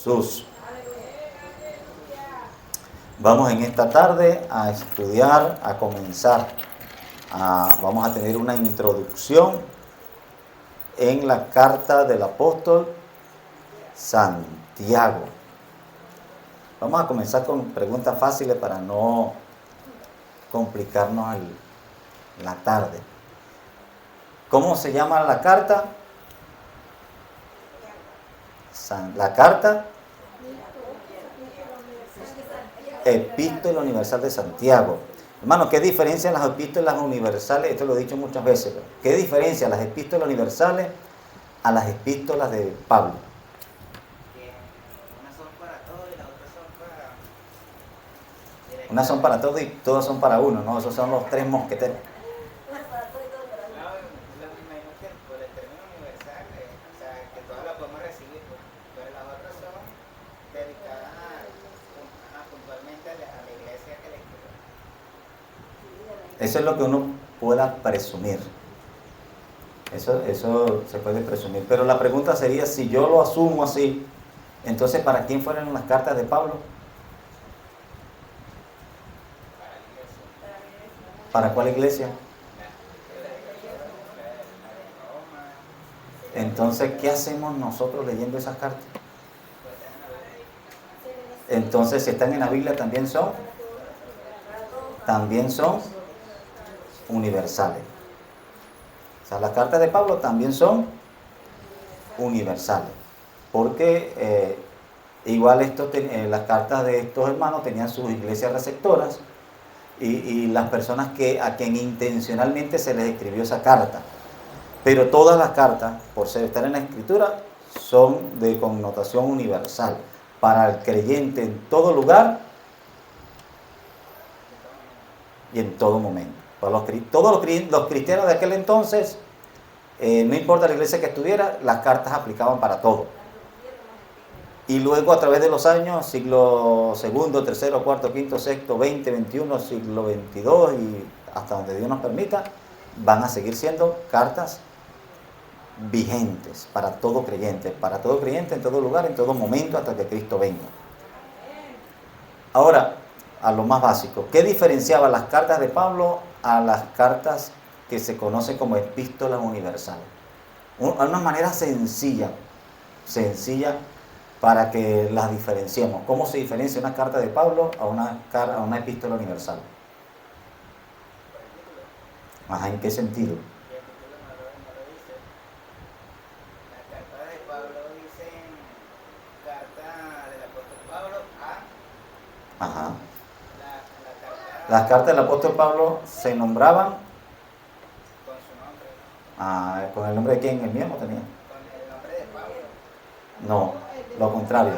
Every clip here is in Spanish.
Jesús. Vamos en esta tarde a estudiar, a comenzar. Vamos a tener una introducción en la carta del apóstol Santiago. Vamos a comenzar con preguntas fáciles para no complicarnos la tarde. ¿Cómo se llama la carta? La carta Epístola Universal de Santiago. Hermano, ¿qué diferencia las epístolas universales? Esto lo he dicho muchas veces. ¿Qué diferencia las epístolas universales a las epístolas de Pablo? Unas son para todos y las otras son para... Unas son para todos y todas son para uno, ¿no? Esos son los tres mosqueteros. Me imagino que por el término universal, o sea, que todas las podemos recibir, pero las otras son dedicadas puntualmente a la iglesia que le escribe. Eso es lo que uno pueda presumir. Eso se puede presumir. Pero la pregunta sería, si yo lo asumo así, entonces ¿para quién fueron las cartas de Pablo? ¿Para cuál iglesia? Entonces, ¿qué hacemos nosotros leyendo esas cartas? Entonces, si están en la Biblia, también son universales. O sea, las cartas de Pablo también son universales. Porque igual las cartas de estos hermanos tenían sus iglesias receptoras y las personas a quien intencionalmente se les escribió esa carta. Pero todas las cartas, por estar en la Escritura, son de connotación universal. Para el creyente en todo lugar y en todo momento. Para todos los cristianos de aquel entonces, no importa la iglesia que estuviera, las cartas aplicaban para todo. Y luego a través de los años, siglo segundo, tercero, cuarto, quinto, sexto, 20, 21, siglo 22 y hasta donde Dios nos permita, van a seguir siendo cartas vigentes para todo creyente en todo lugar, en todo momento, hasta que Cristo venga. Ahora, a lo más básico, ¿qué diferenciaba las cartas de Pablo a las cartas que se conocen como epístolas universales? Una manera sencilla para que las diferenciemos. ¿Cómo se diferencia una carta de Pablo a una epístola universal? Ajá, ¿en qué sentido? Ajá. Las cartas del apóstol Pablo se nombraban Con su nombre. ¿con el nombre de quién? ¿El mío no tenía? Con el nombre de Pablo. No, lo contrario.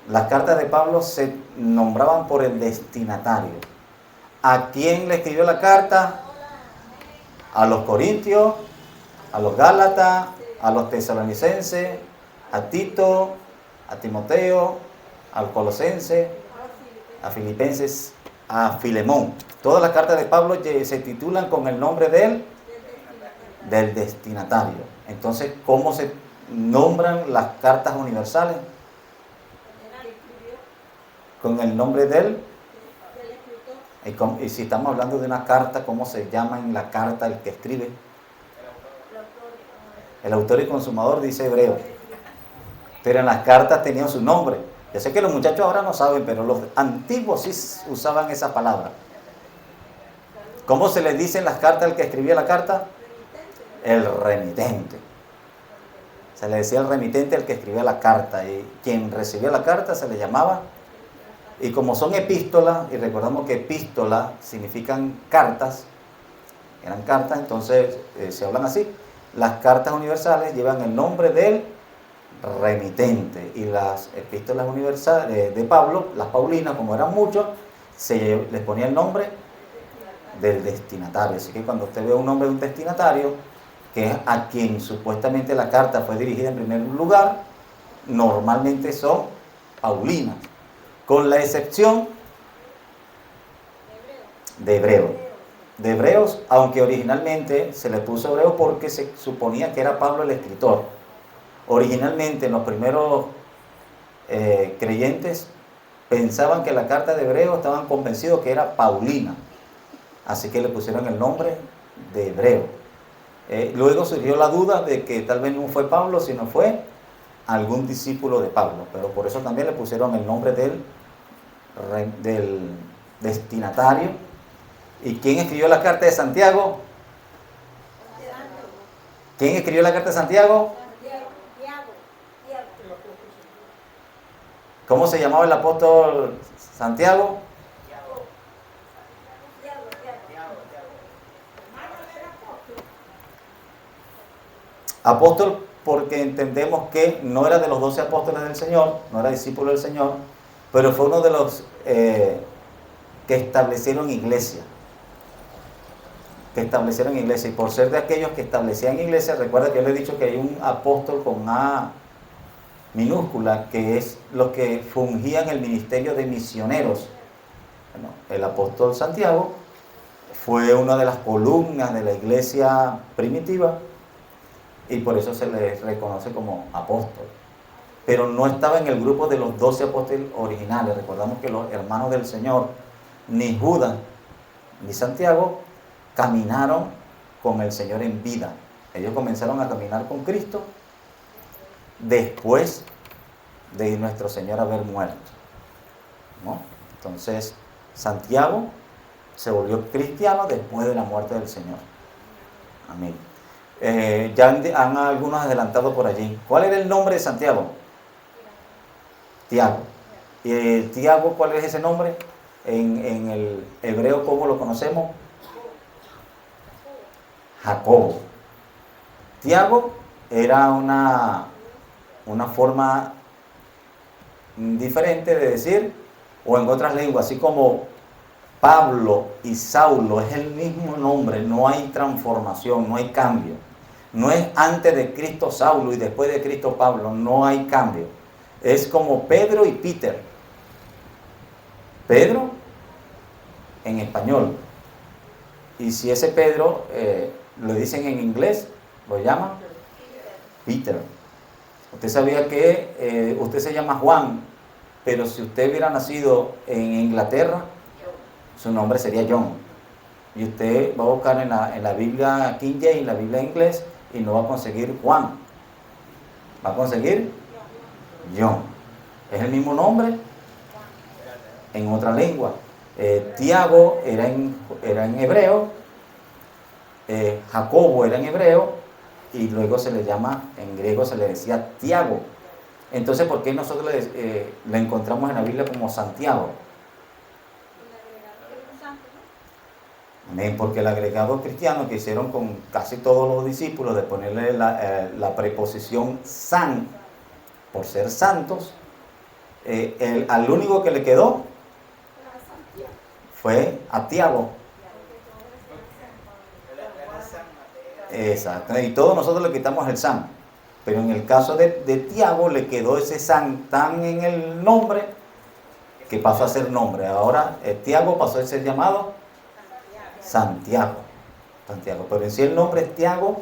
Las cartas de Pablo se nombraban por el destinatario. ¿A quién le escribió la carta? A los corintios, a los gálatas, a los tesalonicenses, a Tito, a Timoteo, al colosense, a filipenses, a Filemón. Todas las cartas de Pablo se titulan con el nombre del destinatario. Entonces, ¿cómo se nombran las cartas universales? Con el nombre del escritor. Y si estamos hablando de una carta, ¿cómo se llama en la carta el que escribe? El autor y consumador, dice Hebreo. Pero en las cartas tenían su nombre. Yo sé que los muchachos ahora no saben, pero los antiguos sí usaban esa palabra. ¿Cómo se le dice en las cartas al que escribía la carta? El remitente. Se le decía el remitente al que escribía la carta, y quien recibía la carta se le llamaba. Y como son epístolas, y recordamos que epístolas significan cartas, eran cartas, entonces se hablan así. Las cartas universales llevan el nombre del remitente, y las epístolas universales de Pablo, las paulinas, como eran muchos, se les ponía el nombre del destinatario. Así que cuando usted ve un nombre de un destinatario, que es a quien supuestamente la carta fue dirigida en primer lugar, normalmente son paulinas, con la excepción de Hebreos, aunque originalmente se le puso Hebreo porque se suponía que era Pablo el escritor. Originalmente los primeros creyentes pensaban que la carta de Hebreo, estaban convencidos que era Paulina, así que le pusieron el nombre de Hebreo. Luego surgió la duda de que tal vez no fue Pablo, sino fue algún discípulo de Pablo, pero por eso también le pusieron el nombre del destinatario. ¿Y quién escribió la carta de Santiago? ¿Quién escribió la carta de Santiago? ¿Cómo se llamaba el apóstol Santiago? Apóstol porque entendemos que no era de los 12 apóstoles del Señor, no era discípulo del Señor, pero fue uno de los que establecieron iglesia. Y por ser de aquellos que establecían iglesia, recuerda que yo le he dicho que hay un apóstol con A minúscula, que es los que fungían el ministerio de misioneros. Bueno, el apóstol Santiago fue una de las columnas de la iglesia primitiva y por eso se le reconoce como apóstol. Pero no estaba en el grupo de los 12 apóstoles originales. Recordamos que los hermanos del Señor, ni Judas ni Santiago, caminaron con el Señor en vida. Ellos comenzaron a caminar con Cristo después de nuestro Señor haber muerto, ¿no? Entonces, Santiago se volvió cristiano después de la muerte del Señor. Amén. Ya han algunos adelantado por allí. ¿Cuál era el nombre de Santiago? Tiago. ¿Y Tiago, cuál es ese nombre? En el hebreo, ¿cómo lo conocemos? Jacobo. Tiago era una forma diferente de decir, o en otras lenguas, así como Pablo y Saulo es el mismo nombre, no hay transformación, no hay cambio. No es antes de Cristo Saulo y después de Cristo Pablo, no hay cambio. Es como Pedro y Peter. Pedro en español. Y si ese Pedro lo dicen en inglés, lo llaman Peter. Usted sabía que usted se llama Juan, pero si usted hubiera nacido en Inglaterra, su nombre sería John. Y usted va a buscar en la Biblia King James, la Biblia en inglés, y no va a conseguir Juan. Va a conseguir John. Es el mismo nombre en otra lengua. Tiago era en hebreo, Jacobo era en hebreo, y luego se le llama, en griego se le decía Tiago. Entonces, ¿por qué nosotros le encontramos en la Biblia como Santiago? Amén, porque el agregado cristiano que hicieron con casi todos los discípulos de ponerle la preposición san, por ser santos, al único que le quedó fue a Tiago. Exacto, y todos nosotros le quitamos el san, pero en el caso de Tiago le quedó ese san tan en el nombre que pasó a ser nombre. Ahora Tiago pasó a ser llamado Santiago. Pero en sí el nombre es Tiago,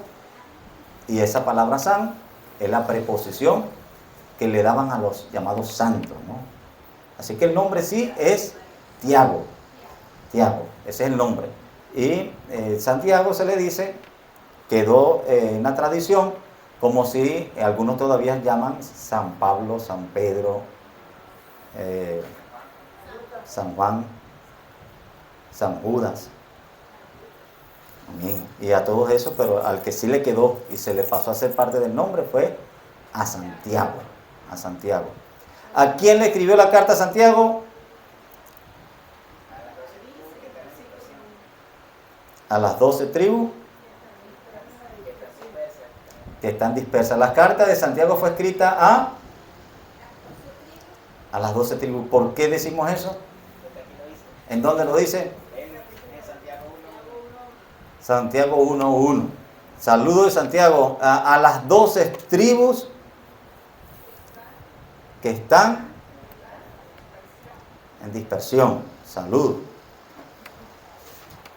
y esa palabra san es la preposición que le daban a los llamados santos, ¿no? Así que el nombre sí es Tiago. Tiago, ese es el nombre. Y Santiago se le dice, quedó en la tradición, como si algunos todavía llaman San Pablo, San Pedro, San Juan, San Judas. Amén. Y a todos esos, pero al que sí le quedó y se le pasó a ser parte del nombre fue a Santiago. A Santiago. ¿A quién le escribió la carta a Santiago? A las 12 tribus que están dispersas. La carta de Santiago fue escrita a las 12 tribus. ¿Por qué decimos eso? ¿En dónde lo dice? Santiago 1:1. Saludo de Santiago a las 12 tribus que están en dispersión. Saludo.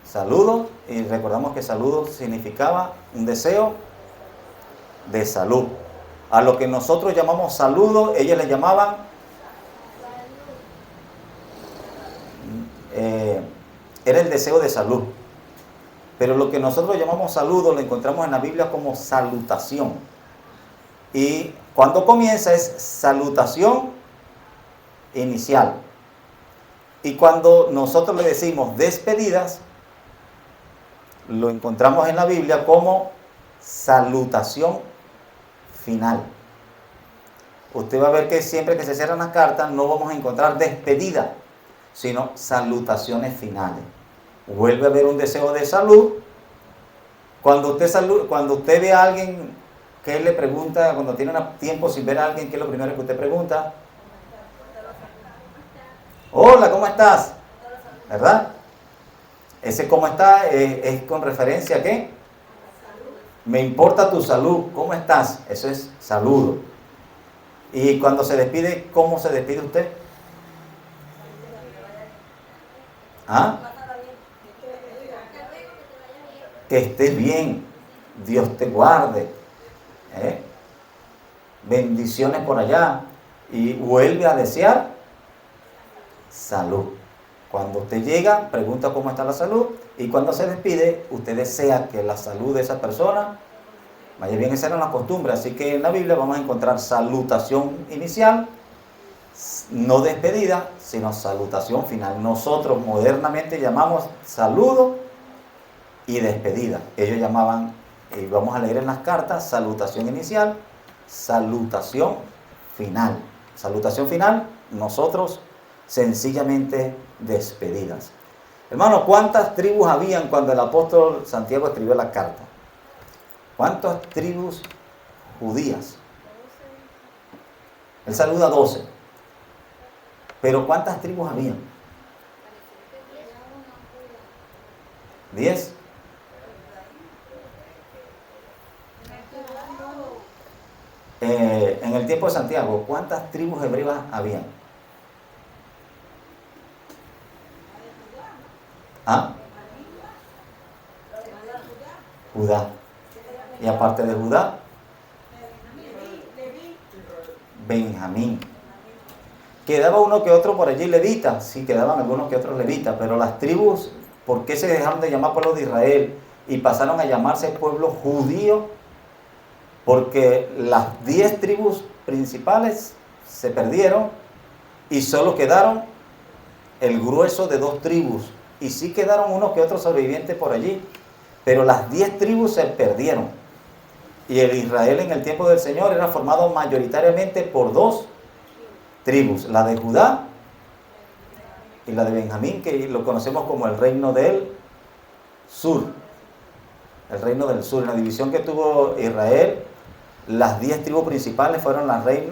Saludo, y recordamos que saludo significaba un deseo de salud. A lo que nosotros llamamos saludo, ellos le llamaban era el deseo de salud. Pero lo que nosotros llamamos saludo lo encontramos en la Biblia como salutación. Y cuando comienza es salutación inicial. Y cuando nosotros le decimos despedidas, lo encontramos en la Biblia como salutación final. Usted va a ver que siempre que se cierran las cartas no vamos a encontrar despedida, sino salutaciones finales. Vuelve a haber un deseo de salud. Cuando usted ve a alguien, ¿qué le pregunta? Cuando tiene tiempo sin ver a alguien, ¿qué es lo primero que usted pregunta? Hola, ¿cómo estás? ¿Verdad? Ese cómo está es con referencia a ¿qué? Me importa tu salud, ¿cómo estás? Eso es saludo. Y cuando se despide, ¿cómo se despide usted? ¿Ah? Que estés bien, Dios te guarde, bendiciones por allá, y vuelve a desear salud. Cuando usted llega, pregunta cómo está la salud, y cuando se despide, usted desea que la salud de esa persona vaya bien. Esa era la costumbre. Así que en la Biblia vamos a encontrar salutación inicial, no despedida, sino salutación final. Nosotros modernamente llamamos saludo y despedida. Ellos llamaban, y vamos a leer en las cartas, salutación inicial, salutación final. Salutación final, nosotros sencillamente despedidas. Hermano, ¿cuántas tribus habían cuando el apóstol Santiago escribió la carta? ¿Cuántas tribus judías? Él saluda a 12. Pero ¿cuántas tribus habían? 10. En el tiempo de Santiago, ¿cuántas tribus hebreas habían? ¿Ah? Judá. Y aparte de Judá, Benjamín. Quedaba uno que otro por allí levita, sí, quedaban algunos que otros levitas, pero las tribus, ¿por qué se dejaron de llamar pueblo de Israel y pasaron a llamarse pueblo judío? Porque las 10 tribus principales se perdieron y solo quedaron el grueso de 2 tribus. Y sí quedaron unos que otros sobrevivientes por allí, pero las 10 tribus se perdieron. Y el Israel en el tiempo del Señor era formado mayoritariamente por 2 tribus, la de Judá y la de Benjamín, que lo conocemos como el reino del sur. El reino del sur, en la división que tuvo Israel, las 10 tribus principales fueron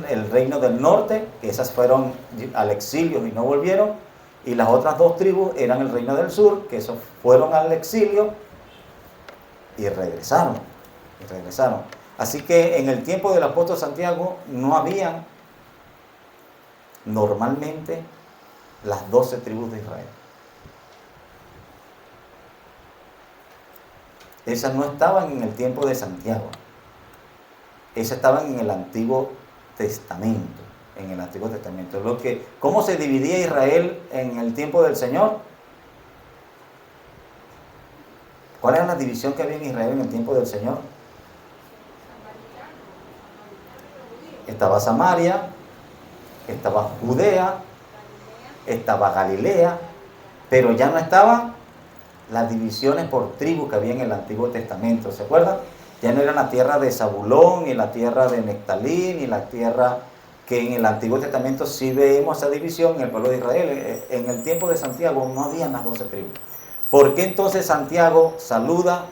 el reino del norte, que esas fueron al exilio y no volvieron, y las otras 2 tribus eran el reino del sur, que esos fueron al exilio y regresaron. Así que en el tiempo del apóstol Santiago no habían normalmente las 12 tribus de Israel. Esas no estaban en el tiempo de Santiago. Esas estaban en el Antiguo Testamento. ¿Cómo se dividía Israel en el tiempo del Señor? ¿Cuál era la división que había en Israel en el tiempo del Señor? Estaba Samaria, estaba Judea, estaba Galilea, pero ya no estaban las divisiones por tribu que había en el Antiguo Testamento, ¿se acuerdan? Ya no era la tierra de Zabulón, ni la tierra de Neftalí, ni la tierra que en el Antiguo Testamento sí vemos esa división en el pueblo de Israel. En el tiempo de Santiago no habían las 12 tribus. ¿Por qué entonces Santiago saluda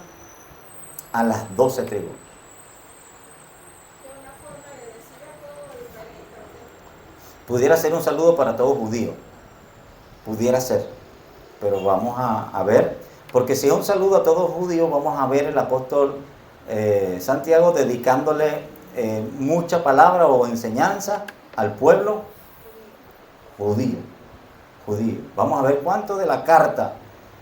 a las 12 tribus? Pudiera ser un saludo para todo judío, pudiera ser, pero vamos a ver, porque si es un saludo a todos judíos, vamos a ver el apóstol Santiago dedicándole mucha palabra o enseñanza al pueblo judío. Vamos a ver cuánto de la carta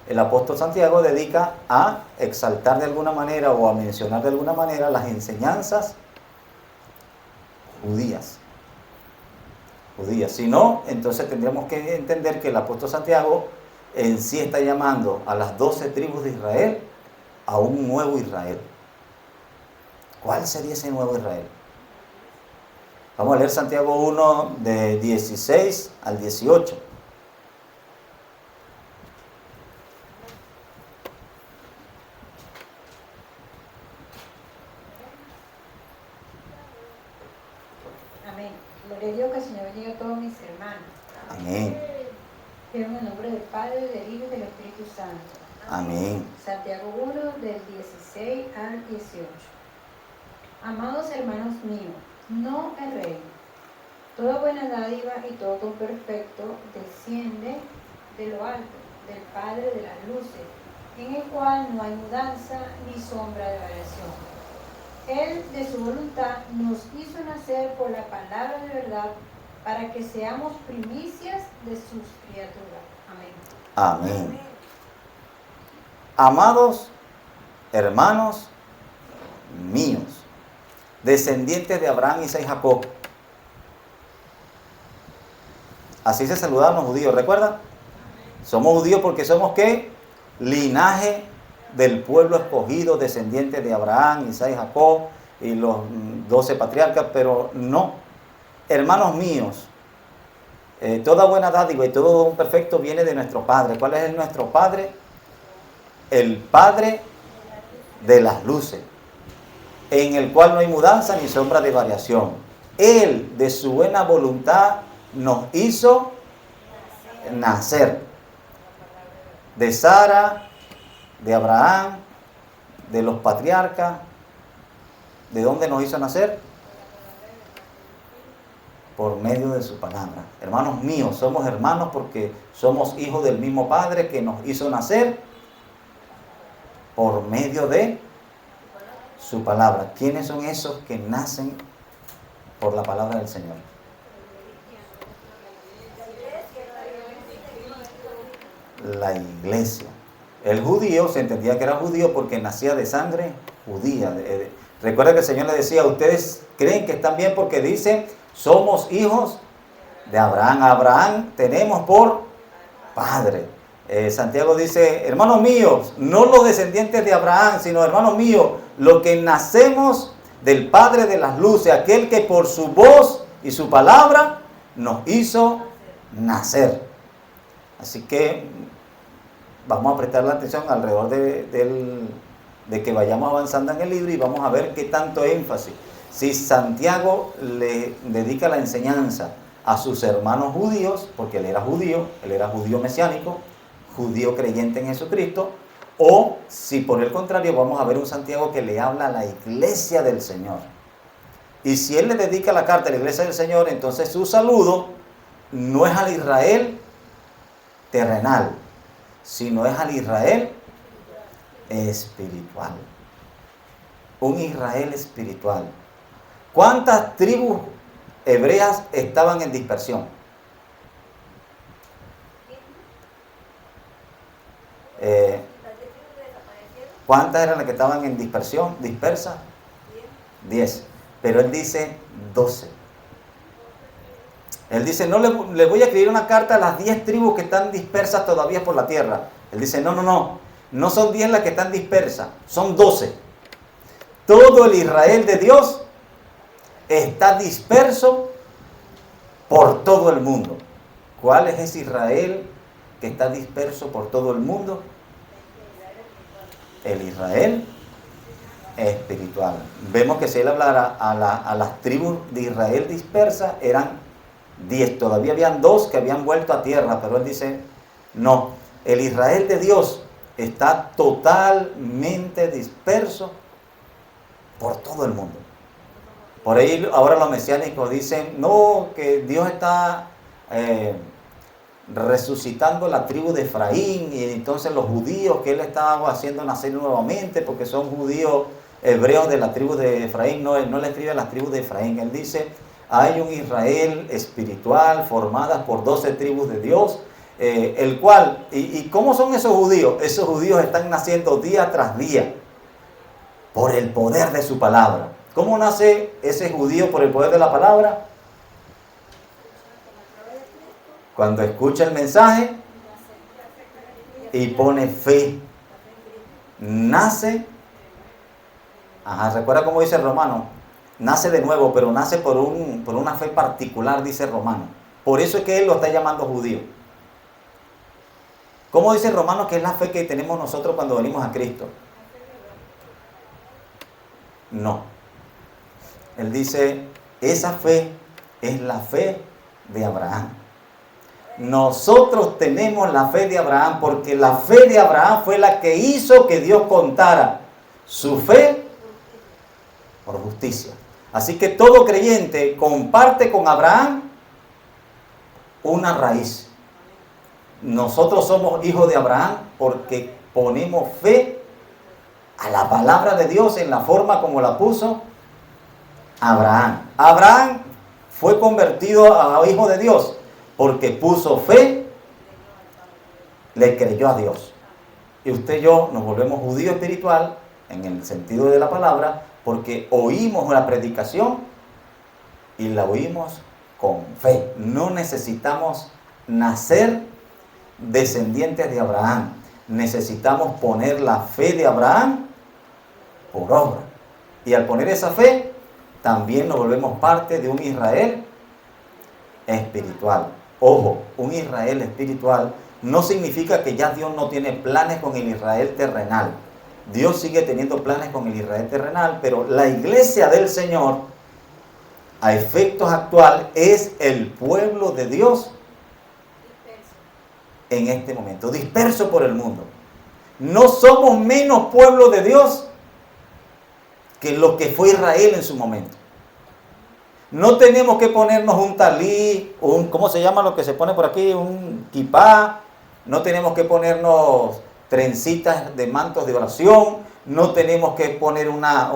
el apóstol Santiago dedica a exaltar de alguna manera o a mencionar de alguna manera las enseñanzas judías. Judías. Si no, entonces tendríamos que entender que el apóstol Santiago en sí está llamando a las 12 tribus de Israel a un nuevo Israel. ¿Cuál sería ese nuevo Israel? Vamos a leer Santiago 1 de 16 al 18. Amén. Gloria a Dios, que el Señor bendiga a todos mis hermanos. Amén. En el nombre del Padre, del Hijo y del Espíritu Santo. Amén. Santiago 1, del 16 al 18. Amados hermanos míos, no erréis. Toda buena dádiva y todo don perfecto desciende de lo alto, del Padre de las luces, en el cual no hay mudanza ni sombra de variación. Él, de su voluntad, nos hizo nacer por la palabra de verdad, para que seamos primicias de sus criaturas. Amén. Amén. Amados hermanos míos, descendientes de Abraham, Isaac y Jacob. Así se saludaban los judíos, ¿recuerdan? Somos judíos porque somos ¿qué? Linaje del pueblo escogido, descendientes de Abraham, Isaac y Jacob y los 12 patriarcas, pero no. Hermanos míos, toda buena dádiva y todo don perfecto viene de nuestro Padre. ¿Cuál es nuestro Padre? El Padre de las luces, en el cual no hay mudanza ni sombra de variación. Él, de su buena voluntad, nos hizo nacer. De Sara, de Abraham, de los patriarcas. ¿De dónde nos hizo nacer? Por medio de su palabra. Hermanos míos, somos hermanos porque somos hijos del mismo Padre que nos hizo nacer por medio de su palabra. ¿Quiénes son esos que nacen por la palabra del Señor? La iglesia. El judío se entendía que era judío porque nacía de sangre judía. Recuerda que el Señor le decía, ustedes creen que están bien porque dice, somos hijos de Abraham. Abraham tenemos por padre. Santiago dice, hermanos míos, no los descendientes de Abraham, sino hermanos míos, los que nacemos del Padre de las luces, aquel que por su voz y su palabra nos hizo nacer. Así que vamos a prestar la atención alrededor de que vayamos avanzando en el libro y vamos a ver qué tanto énfasis. Si Santiago le dedica la enseñanza a sus hermanos judíos, porque él era judío mesiánico, judío creyente en Jesucristo, o si por el contrario vamos a ver un Santiago que le habla a la iglesia del Señor. Y si él le dedica la carta a la iglesia del Señor, entonces su saludo no es al Israel terrenal, sino es al Israel espiritual. Un Israel espiritual. ¿Cuántas tribus hebreas estaban en dispersión? ¿Cuántas eran las que estaban en dispersión, dispersas? 10. Pero él dice 12. Él dice, no le voy a escribir una carta a las 10 tribus que están dispersas todavía por la tierra. Él dice, no son 10 las que están dispersas, son 12. Todo el Israel de Dios está disperso por todo el mundo. ¿Cuál es ese Israel que está disperso por todo el mundo? El Israel espiritual. Vemos que si él hablara a las tribus de Israel dispersas, eran 10. Todavía habían 2 que habían vuelto a tierra, pero él dice, no, el Israel de Dios está totalmente disperso por todo el mundo. Por ahí ahora los mesiánicos dicen, no, que Dios está resucitando la tribu de Efraín, y entonces los judíos que él estaba haciendo nacer nuevamente, porque son judíos hebreos de la tribu de Efraín. No, él no le escribe a las tribus de Efraín, él dice, hay un Israel espiritual formada por 12 tribus de Dios, el cual, ¿y cómo son esos judíos? Esos judíos están naciendo día tras día por el poder de su palabra. ¿Cómo nace ese judío por el poder de la palabra? Cuando escucha el mensaje y pone fe. Nace, recuerda cómo dice el Romano, nace de nuevo, pero nace por una fe particular, dice el Romano. Por eso es que él lo está llamando judío. ¿Cómo dice el Romano que es la fe que tenemos nosotros cuando venimos a Cristo? No. Él dice, esa fe es la fe de Abraham. Nosotros tenemos la fe de Abraham porque la fe de Abraham fue la que hizo que Dios contara su fe por justicia. Así que todo creyente comparte con Abraham una raíz. Nosotros somos hijos de Abraham porque ponemos fe a la palabra de Dios en la forma como la puso Abraham. Abraham fue convertido a hijo de Dios porque puso fe, le creyó a Dios. Y usted y yo nos volvemos judío espiritual en el sentido de la palabra porque oímos la predicación y la oímos con fe. No necesitamos nacer descendientes de Abraham. Necesitamos poner la fe de Abraham por obra. Y al poner esa fe, también nos volvemos parte de un Israel espiritual. Ojo, un Israel espiritual no significa que ya Dios no tiene planes con el Israel terrenal. Dios sigue teniendo planes con el Israel terrenal, pero la iglesia del Señor, a efectos actuales, es el pueblo de Dios en este momento, disperso por el mundo. No somos menos pueblo de Dios que lo que fue Israel en su momento. No tenemos que ponernos un talí, ¿cómo se llama lo que se pone por aquí? Un kipá. No tenemos que ponernos trencitas de mantos de oración. No tenemos que poner una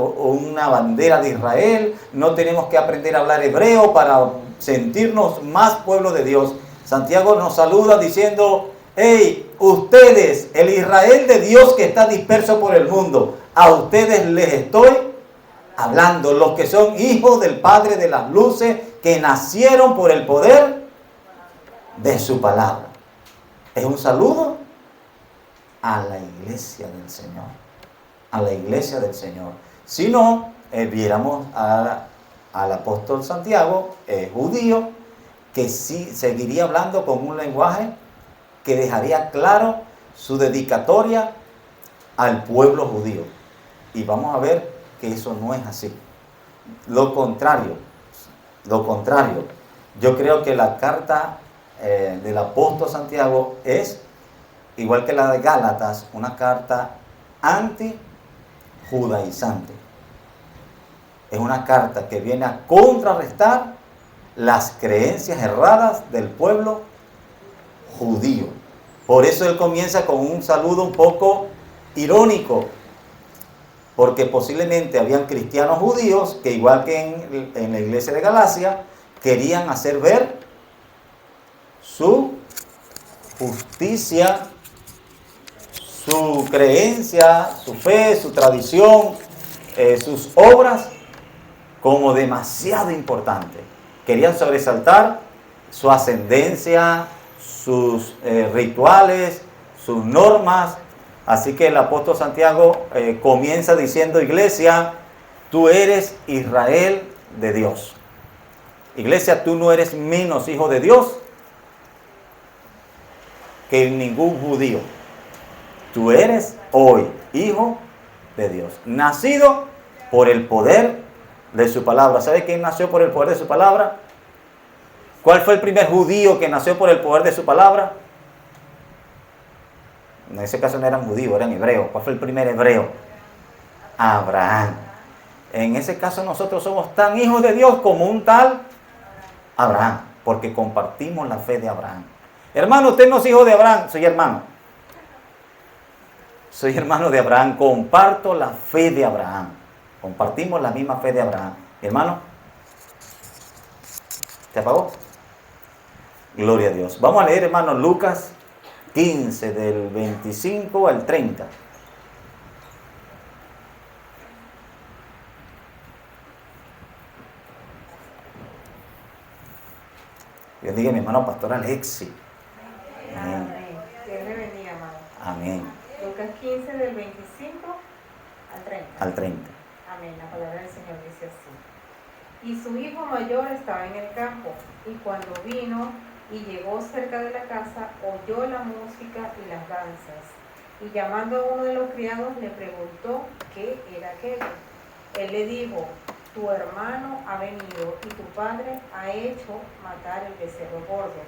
bandera de Israel. No tenemos que aprender a hablar hebreo para sentirnos más pueblo de Dios. Santiago nos saluda diciendo, hey, ustedes, el Israel de Dios que está disperso por el mundo, a ustedes les estoy hablando, los que son hijos del Padre de las luces, que nacieron por el poder de su palabra. Es un saludo a la iglesia del Señor. A la iglesia del Señor. Si no, viéramos al apóstol Santiago, judío, que sí seguiría hablando con un lenguaje que dejaría claro su dedicatoria al pueblo judío. Y vamos a ver que eso no es así. Lo contrario. Yo creo que la carta del apóstol Santiago es, igual que la de Gálatas, una carta anti-judaizante. Es una carta que viene a contrarrestar las creencias erradas del pueblo judío. Por eso él comienza con un saludo un poco irónico, porque posiblemente habían cristianos judíos que, igual que en la iglesia de Galacia, querían hacer ver su justicia, su creencia, su fe, su tradición, sus obras como demasiado importante. Querían sobresaltar su ascendencia, sus rituales, sus normas. Así que el apóstol Santiago comienza diciendo, iglesia, tú eres Israel de Dios. Iglesia, tú no eres menos hijo de Dios que ningún judío. Tú eres hoy hijo de Dios, nacido por el poder de su palabra. ¿Sabe quién nació por el poder de su palabra? ¿Cuál fue el primer judío que nació por el poder de su palabra? En ese caso no eran judíos, eran hebreos. ¿Cuál fue el primer hebreo? Abraham. En ese caso nosotros somos tan hijos de Dios como un tal Abraham, porque compartimos la fe de Abraham. Hermano, usted no es hijo de Abraham, soy hermano. Soy hermano de Abraham, comparto la fe de Abraham. Compartimos la misma fe de Abraham. Hermano, ¿te apagó? Gloria a Dios. Vamos a leer, hermano, Lucas 15, del 25 al 30. Dios bendiga a mi hermano pastor Alexi. Amén. Amén. Dios le bendiga, amado. Amén. Lucas 15 del 25 al 30. Al 30. Amén. La palabra del Señor dice así. Y su hijo mayor estaba en el campo, y cuando vino y llegó cerca de la casa, oyó la música y las danzas. Y llamando a uno de los criados, le preguntó qué era aquello. Él le dijo: tu hermano ha venido y tu padre ha hecho matar el becerro gordo,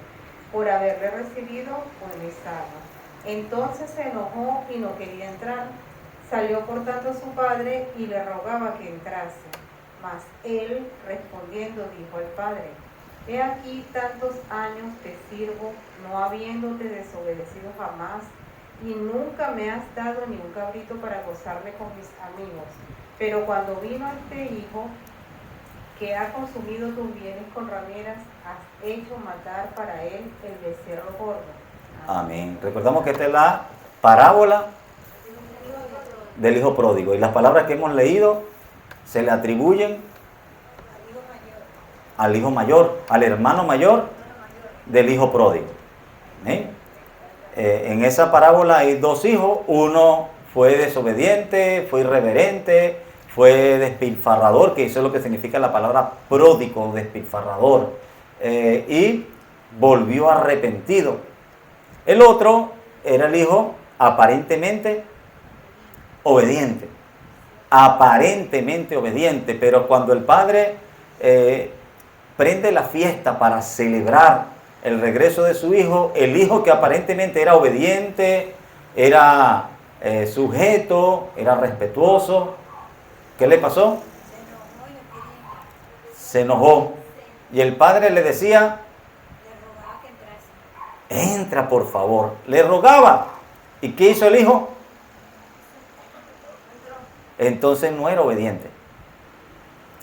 por haberle recibido bueno y sano. Entonces se enojó y no quería entrar. Salió por tanto su padre y le rogaba que entrase. Mas él, respondiendo, dijo al padre: he aquí tantos años te sirvo, no habiéndote desobedecido jamás, y nunca me has dado ni un cabrito para gozarme con mis amigos. Pero cuando vino este hijo, que ha consumido tus bienes con rameras, has hecho matar para él el becerro gordo. Amén. Recordamos que esta es la parábola del hijo pródigo. Y las palabras que hemos leído se le atribuyen al hijo mayor, al hermano mayor del hijo pródigo. ¿Eh? En esa parábola hay dos hijos. Uno fue desobediente, fue irreverente, fue despilfarrador, que eso es lo que significa la palabra pródigo, despilfarrador, y volvió arrepentido. El otro era el hijo aparentemente obediente, pero cuando el padre prende la fiesta para celebrar el regreso de su hijo, el hijo que aparentemente era obediente, era sujeto, era respetuoso, ¿qué le pasó? Se enojó. Y el padre le decía: entra por favor. Le rogaba. ¿Y qué hizo el hijo? Entonces no era obediente.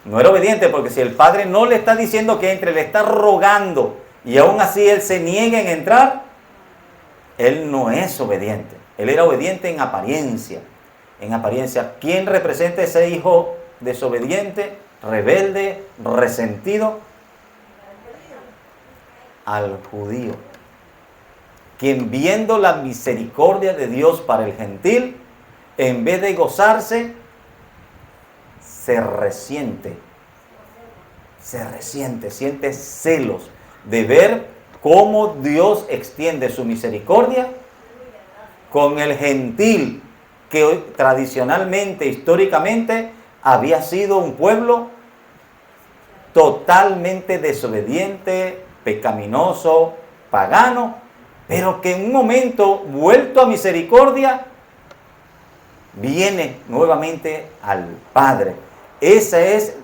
No era obediente, porque si el padre no le está diciendo que entre, le está rogando, y aún así él se niega en entrar, él no es obediente. Él era obediente en apariencia. En apariencia. ¿Quién representa ese hijo desobediente, rebelde, resentido? Al judío, quien, viendo la misericordia de Dios para el gentil, en vez de gozarse, se resiente, siente celos de ver cómo Dios extiende su misericordia con el gentil, que tradicionalmente, históricamente, había sido un pueblo totalmente desobediente, pecaminoso, pagano, pero que en un momento, vuelto a misericordia, viene nuevamente al Padre. Ese es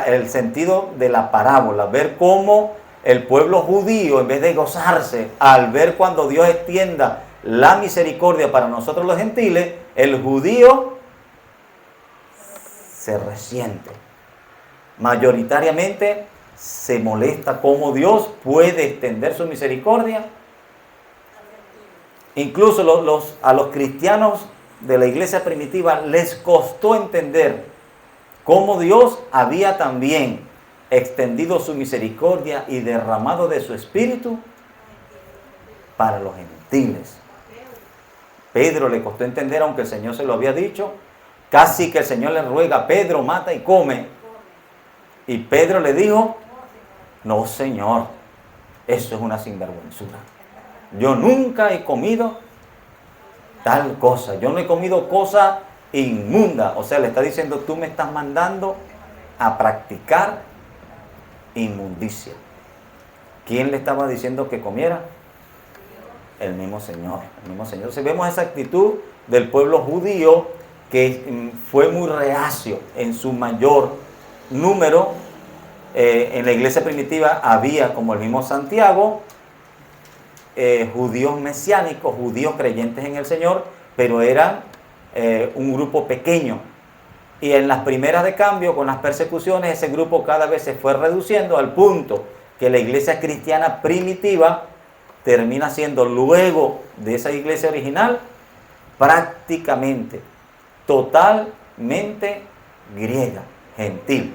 el sentido de la parábola, ver cómo el pueblo judío, en vez de gozarse al ver cuando Dios extienda la misericordia para nosotros los gentiles, el judío se resiente. Mayoritariamente se molesta cómo Dios puede extender su misericordia. Incluso a los cristianos de la iglesia primitiva les costó entender cómo Dios había también extendido su misericordia y derramado de su espíritu para los gentiles. Pedro le costó entender, aunque el Señor se lo había dicho. Casi que el Señor le ruega: Pedro, mata y come. Y Pedro le dijo: no, Señor, eso es una sinvergüenzura. Yo nunca he comido tal cosa. Yo no he comido cosa inmunda. O sea, le está diciendo: tú me estás mandando a practicar inmundicia. ¿Quién le estaba diciendo que comiera? El mismo Señor. El mismo Señor. Entonces vemos esa actitud del pueblo judío, que fue muy reacio en su mayor número. En la iglesia primitiva había, como el mismo Santiago, judíos mesiánicos, judíos creyentes en el Señor, pero eran un grupo pequeño. Y en las primeras de cambio, con las persecuciones, ese grupo cada vez se fue reduciendo, al punto que la iglesia cristiana primitiva termina siendo, luego de esa iglesia original, prácticamente totalmente griega, gentil.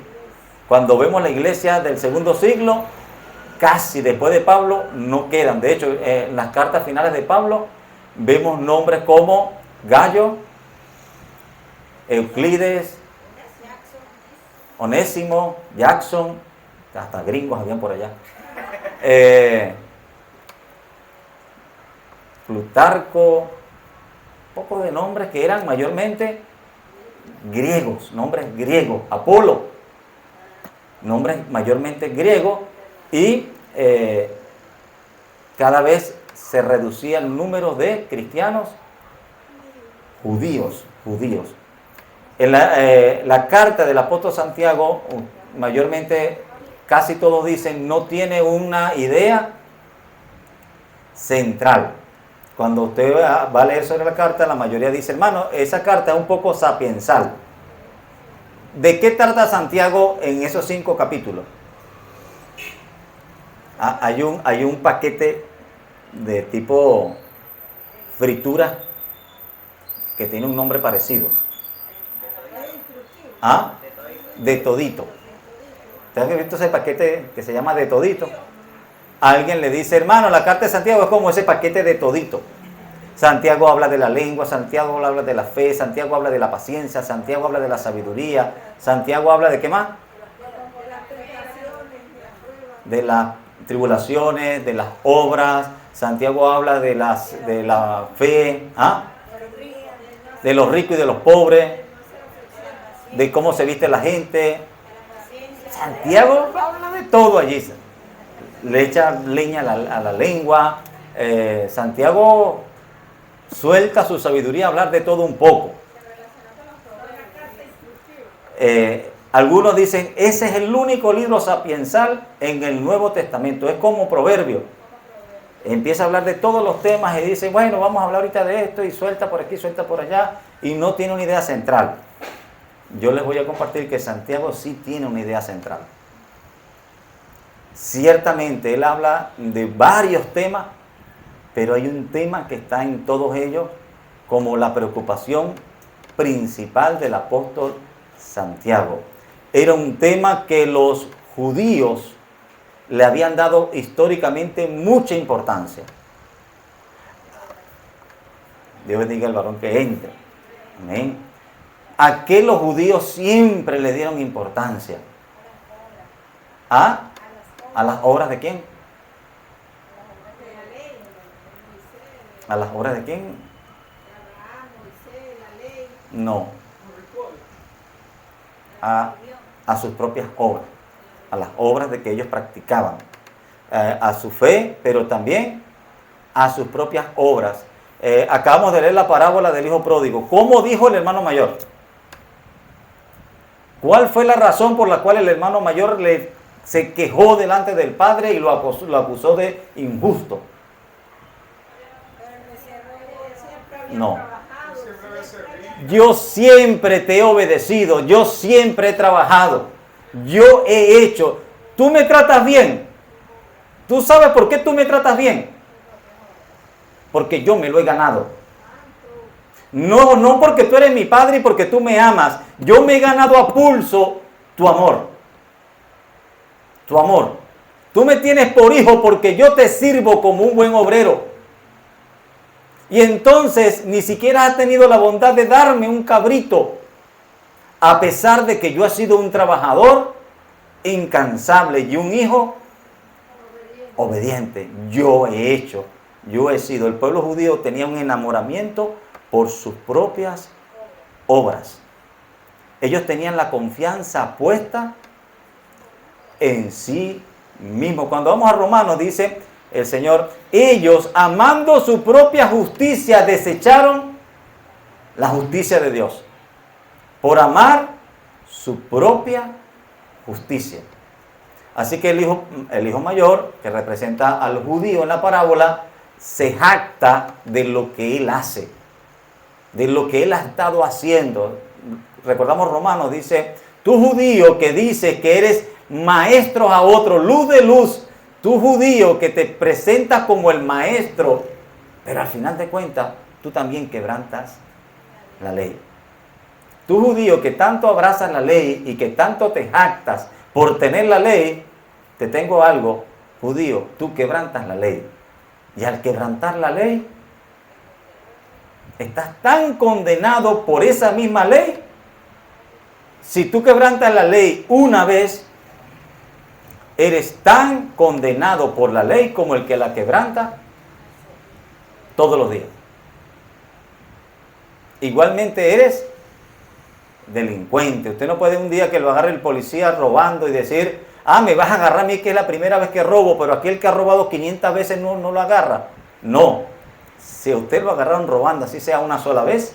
Cuando vemos la iglesia del segundo siglo, casi después de Pablo no quedan. De hecho, en las cartas finales de Pablo vemos nombres como Gallo, Euclides, Onésimo, Jackson, hasta gringos habían por allá, Plutarco, poco de nombres que eran mayormente griegos, nombres griegos, Apolo, nombres mayormente griegos, y cada vez se reducía el número de cristianos judíos. En la carta del apóstol Santiago, mayormente casi todos dicen, no tiene una idea central. Cuando usted va a leer sobre la carta, la mayoría dice, hermano, esa carta es un poco sapiensal. ¿De qué trata Santiago en esos 5 capítulos? Hay un paquete de tipo fritura que tiene un nombre parecido. De todito. ¿Ustedes han visto ese paquete que se llama de todito? Alguien le dice, hermano, la carta de Santiago es como ese paquete de todito. Santiago habla de la lengua, Santiago habla de la fe, Santiago habla de la paciencia, Santiago habla de la sabiduría, Santiago habla de ¿qué más? De las tribulaciones, de las obras, Santiago habla de la fe, de los ricos y de los pobres, de cómo se viste la gente. Santiago habla de todo allí. Le echa leña a la lengua. Santiago suelta su sabiduría a hablar de todo un poco. Algunos dicen, ese es el único libro sapiensal en el Nuevo Testamento. Es como Proverbio. Empieza a hablar de todos los temas y dice, bueno, vamos a hablar ahorita de esto, y suelta por aquí, suelta por allá, y no tiene una idea central. Yo les voy a compartir que Santiago sí tiene una idea central. Ciertamente él habla de varios temas, pero hay un tema que está en todos ellos como la preocupación principal del apóstol Santiago. Era un tema que los judíos le habían dado históricamente mucha importancia. Dios bendiga al varón que entre. Amén. ¿A qué los judíos siempre le dieron importancia? ¿A las obras de quién? ¿A las obras de quién? No. A sus propias obras, a las obras de que ellos practicaban, a su fe, pero también a sus propias obras. Acabamos de leer la parábola del hijo pródigo. ¿Cómo dijo el hermano mayor? ¿Cuál fue la razón por la cual el hermano mayor se quejó delante del padre y lo acusó de injusto? No. Yo siempre te he obedecido, yo siempre he trabajado, yo he hecho. Tú me tratas bien. ¿Tú sabes por qué tú me tratas bien? Porque yo me lo he ganado. No porque tú eres mi padre y porque tú me amas. Yo me he ganado a pulso tu amor. Tu amor. Tú me tienes por hijo porque yo te sirvo como un buen obrero. Y entonces ni siquiera has tenido la bondad de darme un cabrito, a pesar de que yo he sido un trabajador incansable y un hijo obediente. Yo he sido. El pueblo judío tenía un enamoramiento por sus propias obras. Ellos tenían la confianza puesta en sí mismos. Cuando vamos a Romanos dice el Señor, ellos amando su propia justicia desecharon la justicia de Dios por amar su propia justicia. Así que el hijo mayor, que representa al judío en la parábola, se jacta de lo que él hace, de lo que él ha estado haciendo. Recordamos Romanos, dice, tú judío que dices que eres maestro a otro, luz de luz, tú judío que te presentas como el maestro, pero al final de cuentas tú también quebrantas la ley. Tú judío que tanto abrazas la ley y que tanto te jactas por tener la ley, te tengo algo judío, tú quebrantas la ley. Y al quebrantar la ley, estás tan condenado por esa misma ley. Si tú quebrantas la ley una vez, eres tan condenado por la ley como el que la quebranta todos los días. Igualmente eres delincuente. Usted no puede un día que lo agarre el policía robando y decir, me vas a agarrar a mí que es la primera vez que robo, pero aquel que ha robado 500 veces no lo agarra. No. Si a usted lo agarraron robando, así sea una sola vez,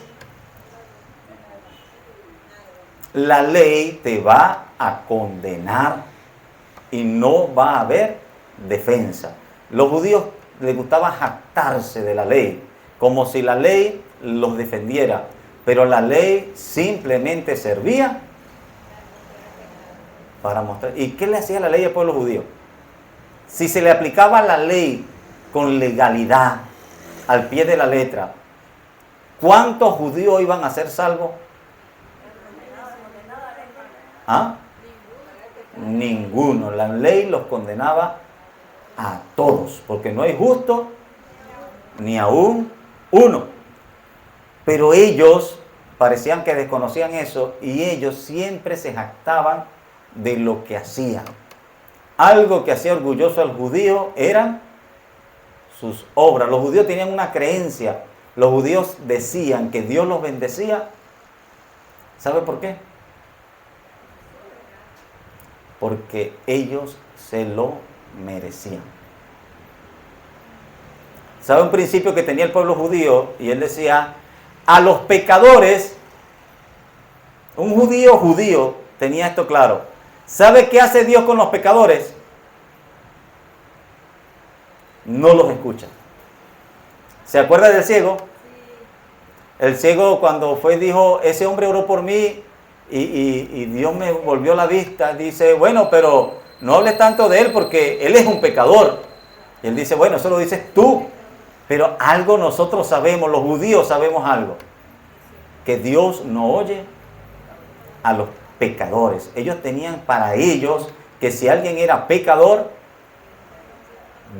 la ley te va a condenar y no va a haber defensa. Los judíos les gustaba jactarse de la ley, como si la ley los defendiera, pero la ley simplemente servía para mostrar. ¿Y qué le hacía la ley al pueblo judío? Si se le aplicaba la ley con legalidad, al pie de la letra, ¿cuántos judíos iban a ser salvos? Ninguno. La ley los condenaba a todos, porque no hay justo ni aún uno. Pero ellos parecían que desconocían eso y ellos siempre se jactaban de lo que hacían. Algo que hacía orgulloso al judío eran sus obras. Los judíos tenían una creencia. Los judíos decían que Dios los bendecía. ¿Sabe por qué? Porque ellos se lo merecían. ¿Sabe un principio que tenía el pueblo judío? Y él decía, a los pecadores, un judío tenía esto claro. ¿Sabe qué hace Dios con los pecadores? No los escucha. ¿Se acuerda del ciego? El ciego cuando fue dijo, ese hombre oró por mí y Dios me volvió la vista. Dice, bueno, pero no hables tanto de él porque él es un pecador. Y él dice, bueno, eso lo dices tú. Pero algo nosotros sabemos, los judíos sabemos algo. Que Dios no oye a los pecadores. Ellos tenían para ellos que si alguien era pecador,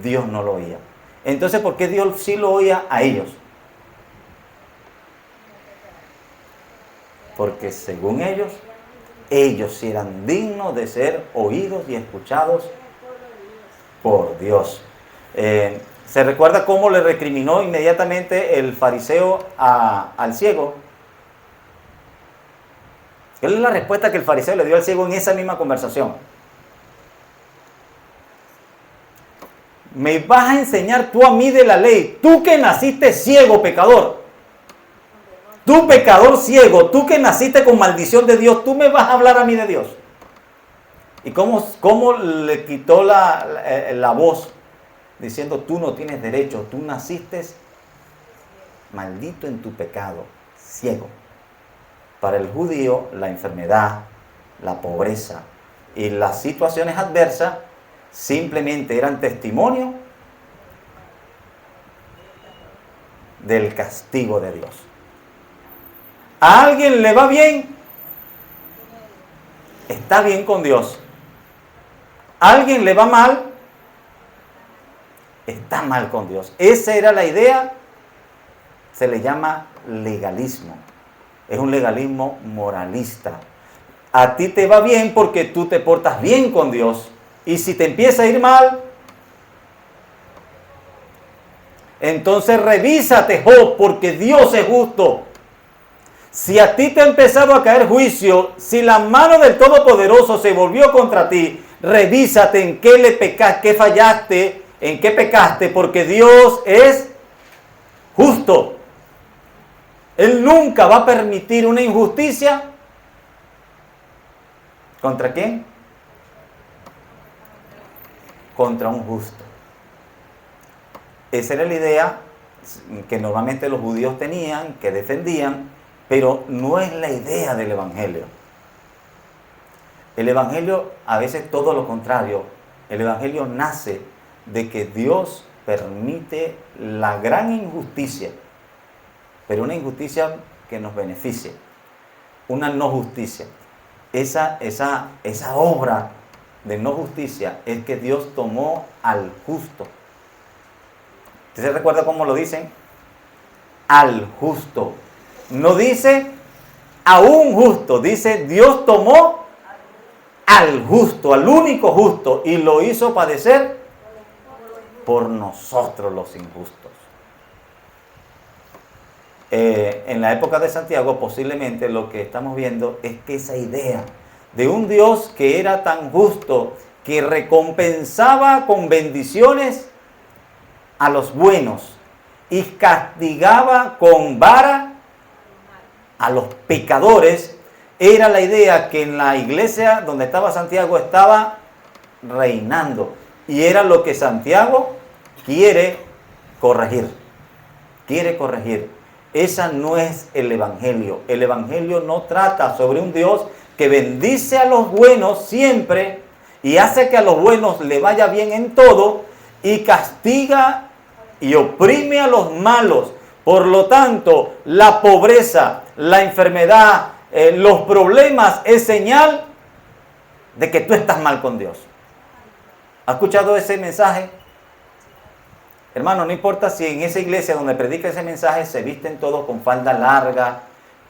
Dios no lo oía. Entonces, ¿por qué Dios sí lo oía a ellos? Porque según ellos sí eran dignos de ser oídos y escuchados por Dios. ¿Se recuerda cómo le recriminó inmediatamente el fariseo al ciego? ¿Qué es la respuesta que el fariseo le dio al ciego en esa misma conversación? ¿Me vas a enseñar tú a mí de la ley? Tú que naciste ciego, pecador. Tú, pecador ciego, tú que naciste con maldición de Dios, tú me vas a hablar a mí de Dios. ¿Y cómo le quitó la voz? Diciendo, tú no tienes derecho, tú naciste maldito en tu pecado, ciego. Para el judío, la enfermedad, la pobreza y las situaciones adversas simplemente eran testimonio del castigo de Dios. ¿A alguien le va bien? Está bien con Dios. ¿A alguien le va mal? Está mal con Dios. Esa era la idea. Se le llama legalismo. Es un legalismo moralista. A ti te va bien porque tú te portas bien con Dios. Y si te empieza a ir mal, entonces revísate, Job, porque Dios es justo. Si a ti te ha empezado a caer juicio, si la mano del Todopoderoso se volvió contra ti, revísate en qué le pecaste, qué fallaste, en qué pecaste, porque Dios es justo. Él nunca va a permitir una injusticia. ¿Contra quién? Contra un justo. Esa era la idea que normalmente los judíos tenían, que defendían, pero no es la idea del Evangelio. El Evangelio a veces todo lo contrario. El Evangelio nace de que Dios permite la gran injusticia, pero una injusticia que nos beneficie, una no justicia. Esa obra de no justicia es que Dios tomó al justo. ¿Usted se recuerda cómo lo dicen? Al justo. No dice a un justo, dice Dios tomó al justo, al único justo, y lo hizo padecer por nosotros los injustos. En la época de Santiago posiblemente lo que estamos viendo es que esa idea de un Dios que era tan justo, que recompensaba con bendiciones a los buenos y castigaba con vara a los pecadores, era la idea que en la iglesia donde estaba Santiago estaba reinando, y era lo que Santiago quiere corregir. Quiere corregir. Esa no es el Evangelio. El Evangelio no trata sobre un Dios que bendice a los buenos siempre y hace que a los buenos le vaya bien en todo, y castiga y oprime a los malos. Por lo tanto, la pobreza, la enfermedad, los problemas es señal de que tú estás mal con Dios. ¿Ha escuchado ese mensaje? Hermano, no importa si en esa iglesia donde predica ese mensaje se visten todos con falda larga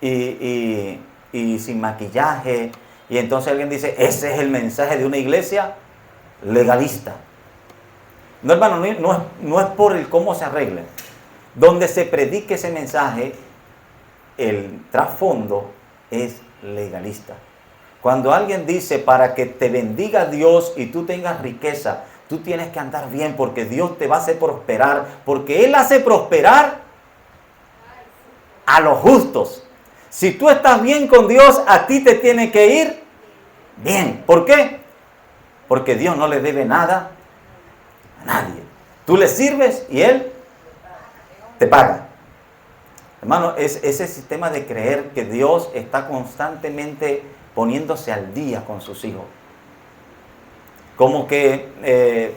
y sin maquillaje, y entonces alguien dice, ese es el mensaje de una iglesia legalista. No, hermano, no es por el cómo se arreglen. Donde se predique ese mensaje, el trasfondo es legalista. Cuando alguien dice, para que te bendiga Dios y tú tengas riqueza, tú tienes que andar bien porque Dios te va a hacer prosperar, porque Él hace prosperar a los justos. Si tú estás bien con Dios, a ti te tiene que ir bien. ¿Por qué? Porque Dios no le debe nada a nadie. Tú le sirves y Él te paga. Hermano, es ese sistema de creer que Dios está constantemente poniéndose al día con sus hijos. Como que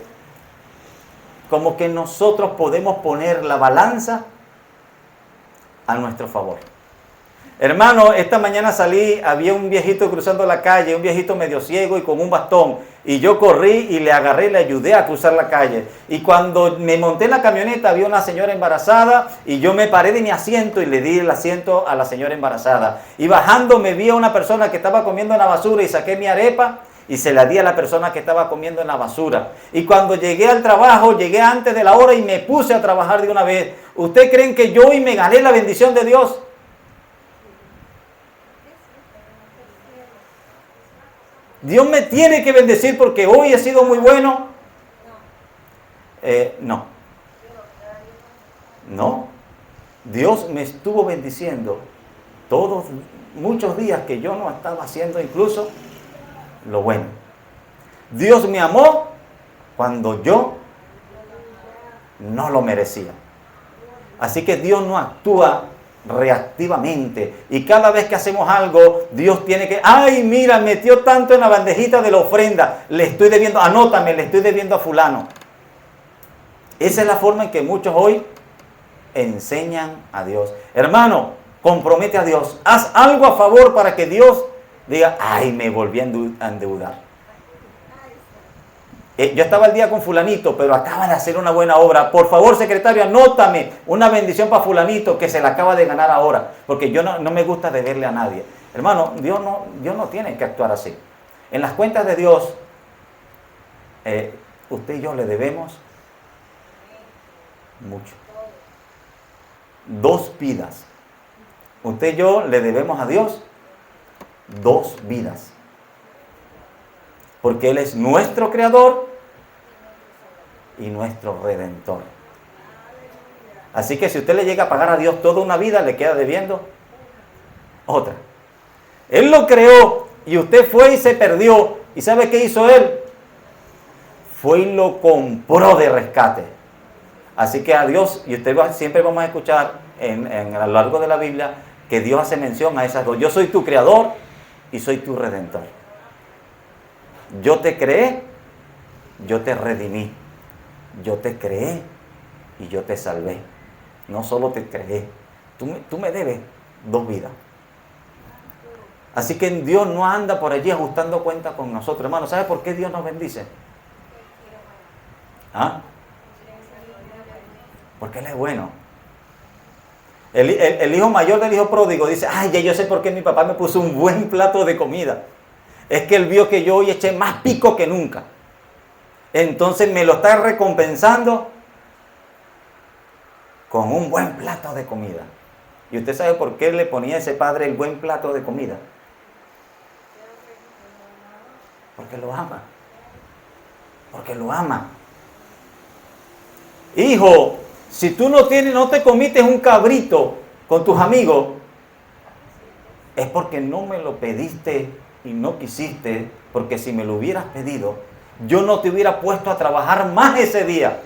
nosotros podemos poner la balanza a nuestro favor. Hermano, esta mañana salí, había un viejito cruzando la calle, un viejito medio ciego y con un bastón, y yo corrí y le agarré y le ayudé a cruzar la calle. Y cuando me monté en la camioneta había una señora embarazada, y yo me paré de mi asiento y le di el asiento a la señora embarazada. Y bajando me vi a una persona que estaba comiendo en la basura y saqué mi arepa y se la di a la persona que estaba comiendo en la basura. Y cuando llegué al trabajo, llegué antes de la hora y me puse a trabajar de una vez. ¿Ustedes creen que yo hoy me gané la bendición de Dios? Dios me tiene que bendecir porque hoy he sido muy bueno. No. Dios me estuvo bendiciendo muchos días que yo no estaba haciendo incluso lo bueno. Dios me amó cuando yo no lo merecía. Así que Dios no actúa reactivamente, y cada vez que hacemos algo, Dios tiene que, ay, mira, metió tanto en la bandejita de la ofrenda, le estoy debiendo, anótame, le estoy debiendo a fulano. Esa es la forma en que muchos hoy enseñan a Dios. Hermano, compromete a Dios, haz algo a favor para que Dios diga, ay, me volví a endeudar. Yo estaba al día con fulanito, pero acaba de hacer una buena obra. Por favor, secretario, anótame una bendición para fulanito que se la acaba de ganar ahora. Porque yo no me gusta deberle a nadie. Hermano, Dios no tiene que actuar así. En las cuentas de Dios, usted y yo le debemos mucho. 2 vidas. Usted y yo le debemos a Dios 2 vidas. Porque Él es nuestro creador y nuestro redentor. Así que si usted le llega a pagar a Dios toda una vida, le queda debiendo otra. Él lo creó y usted fue y se perdió. ¿Y sabe qué hizo Él? Fue y lo compró de rescate. Así que a Dios, y siempre vamos a escuchar a lo largo de la Biblia, que Dios hace mención a esas 2. Yo soy tu creador y soy tu redentor. Yo te creé, yo te redimí. Yo te creé y yo te salvé. No solo te creé, tú me debes 2 vidas. Así que Dios no anda por allí ajustando cuentas con nosotros. Hermano, ¿sabe por qué Dios nos bendice? ¿Ah? Porque Él es bueno. El hijo mayor del hijo pródigo dice, ay, ya yo sé por qué mi papá me puso un buen plato de comida. Es que él vio que yo hoy eché más pico que nunca. Entonces me lo está recompensando con un buen plato de comida. ¿Y usted sabe por qué le ponía a ese padre el buen plato de comida? Porque lo ama. Porque lo ama. Hijo, si tú no te comiste un cabrito con tus amigos, es porque no me lo pediste y no quisiste, porque si me lo hubieras pedido, yo no te hubiera puesto a trabajar más ese día.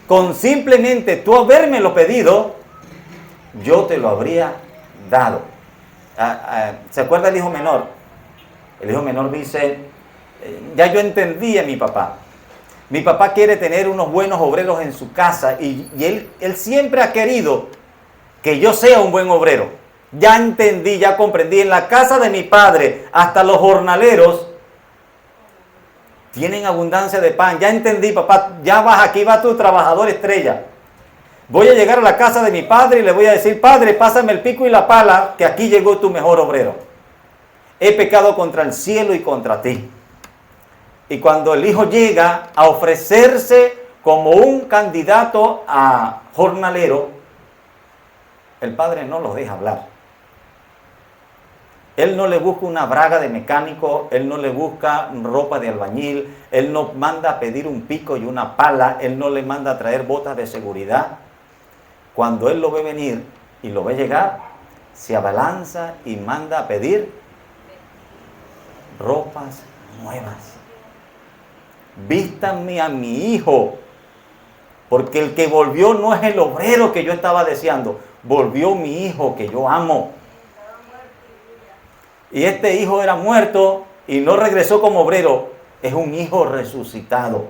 Con simplemente tú habérmelo pedido, yo te lo habría dado. ¿Se acuerda el hijo menor? El hijo menor dice, ya yo entendí a mi papá. Mi papá quiere tener unos buenos obreros en su casa y él siempre ha querido que yo sea un buen obrero. Ya entendí, ya comprendí. En la casa de mi padre, hasta los jornaleros tienen abundancia de pan. Ya entendí, papá, ya vas, aquí va tu trabajador estrella. Voy a llegar a la casa de mi padre y le voy a decir, padre, pásame el pico y la pala, que aquí llegó tu mejor obrero. He pecado contra el cielo y contra ti. Y cuando el hijo llega a ofrecerse como un candidato a jornalero, el padre no lo deja hablar. Él no le busca una braga de mecánico, él no le busca ropa de albañil, él no manda a pedir un pico y una pala, él no le manda a traer botas de seguridad. Cuando él lo ve venir y lo ve llegar, se abalanza y manda a pedir ropas nuevas. Vístanme a mi hijo, porque el que volvió no es el obrero que yo estaba deseando, volvió mi hijo que yo amo. Y este hijo era muerto y no regresó como obrero, es un hijo resucitado.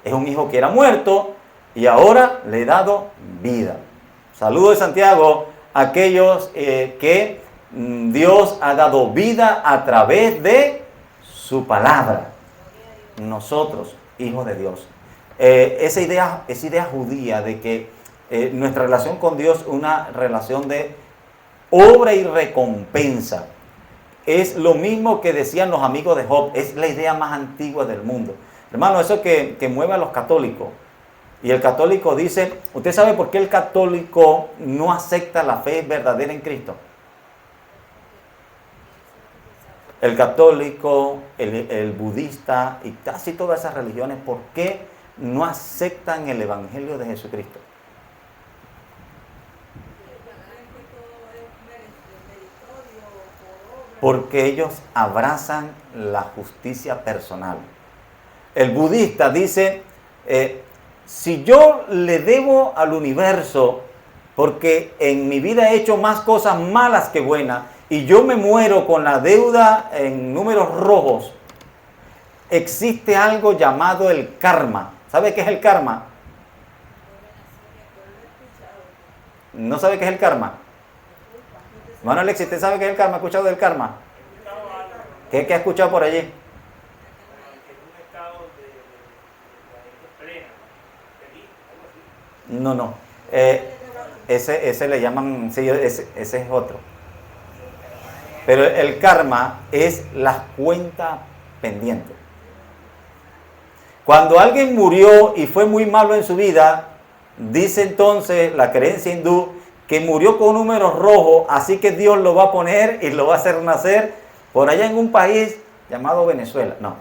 Es un hijo que era muerto y ahora le he dado vida. Saludo de Santiago a aquellos que Dios ha dado vida a través de su palabra. Nosotros, hijos de Dios. Esa idea judía de que nuestra relación con Dios es una relación de obra y recompensa. Es lo mismo que decían los amigos de Job, es la idea más antigua del mundo. Hermano, eso que mueve a los católicos. Y el católico dice, ¿usted sabe por qué el católico no acepta la fe verdadera en Cristo? El católico, el budista y casi todas esas religiones, ¿por qué no aceptan el evangelio de Jesucristo? Porque ellos abrazan la justicia personal. El budista dice, si yo le debo al universo, porque en mi vida he hecho más cosas malas que buenas, y yo me muero con la deuda en números rojos, existe algo llamado el karma. ¿Sabe qué es el karma? ¿No sabe qué es el karma? Bueno, Alexis, ¿usted sabe qué es el karma? ¿Ha escuchado del karma? ¿Qué ha escuchado por allí? No. Ese le llaman, sí, ese es otro. Pero el karma es la cuenta pendiente. Cuando alguien murió y fue muy malo en su vida, dice entonces la creencia hindú que murió con números rojos, así que Dios lo va a poner y lo va a hacer nacer por allá en un país llamado Venezuela. No,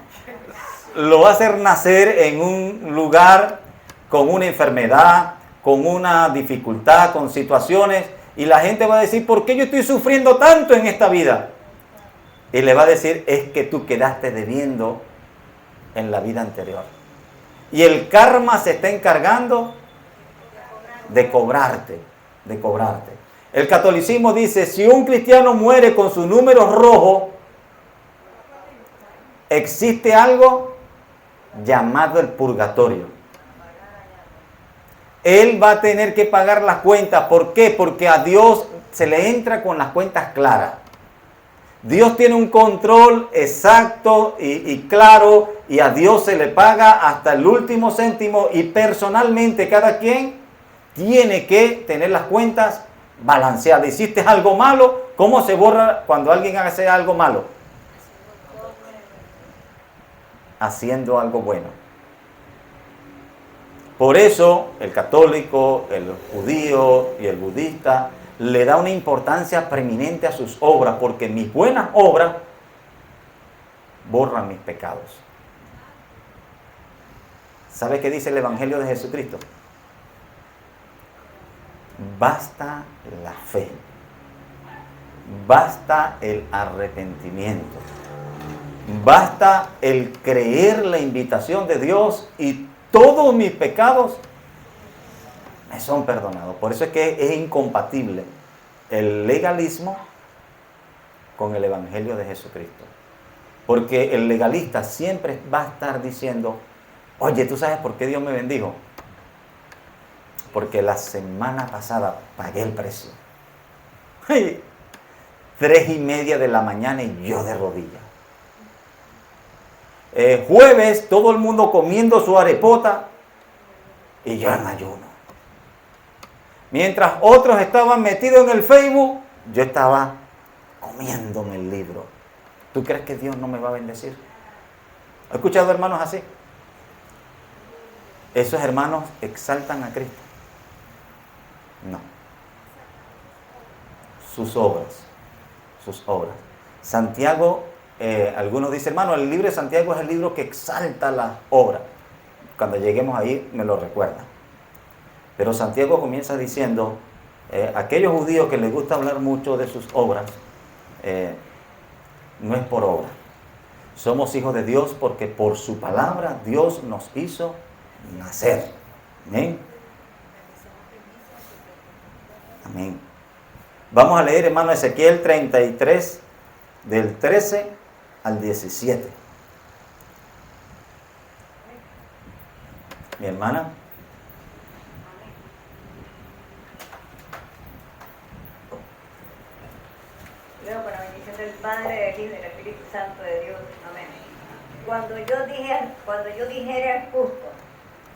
lo va a hacer nacer en un lugar con una enfermedad, con una dificultad, con situaciones, y la gente va a decir, ¿por qué yo estoy sufriendo tanto en esta vida? Y le va a decir, es que tú quedaste debiendo en la vida anterior. Y el karma se está encargando de cobrarte. El catolicismo dice, si un cristiano muere con su número rojo, existe algo llamado el purgatorio. Él va a tener que pagar las cuentas. ¿Por qué? Porque a Dios se le entra con las cuentas claras. Dios tiene un control exacto y claro, y a Dios se le paga hasta el último céntimo, y personalmente cada quien tiene que tener las cuentas balanceadas. Hiciste algo malo, ¿cómo se borra cuando alguien hace algo malo? Haciendo algo bueno. Por eso el católico, el judío y el budista le da una importancia preeminente a sus obras, porque mis buenas obras borran mis pecados. ¿Sabe qué dice el Evangelio de Jesucristo? Basta la fe, basta el arrepentimiento, basta el creer la invitación de Dios y todos mis pecados me son perdonados. Por eso es que es incompatible el legalismo con el Evangelio de Jesucristo. Porque el legalista siempre va a estar diciendo, oye, ¿tú sabes por qué Dios me bendijo? Porque la semana pasada pagué el precio. 3:30 de la mañana y yo de rodillas. Jueves, todo el mundo comiendo su arepota y yo en ayuno. Mientras otros estaban metidos en el Facebook, yo estaba comiéndome el libro. ¿Tú crees que Dios no me va a bendecir? ¿Has escuchado hermanos así? ¿Esos hermanos exaltan a Cristo? No. Sus obras. Sus obras. Santiago, algunos dicen, hermano, el libro de Santiago es el libro que exalta las obras. Cuando lleguemos ahí me lo recuerda. Pero Santiago comienza diciendo, aquellos judíos que les gusta hablar mucho de sus obras, no es por obra. Somos hijos de Dios porque por su palabra Dios nos hizo nacer. Amén. Amén. Vamos a leer, hermano, Ezequiel 33, del 13 al 17. Mi hermana. Luego, con la bendición del Padre, del Hijo y del Espíritu Santo de Dios. Amén. Cuando yo dijera al justo,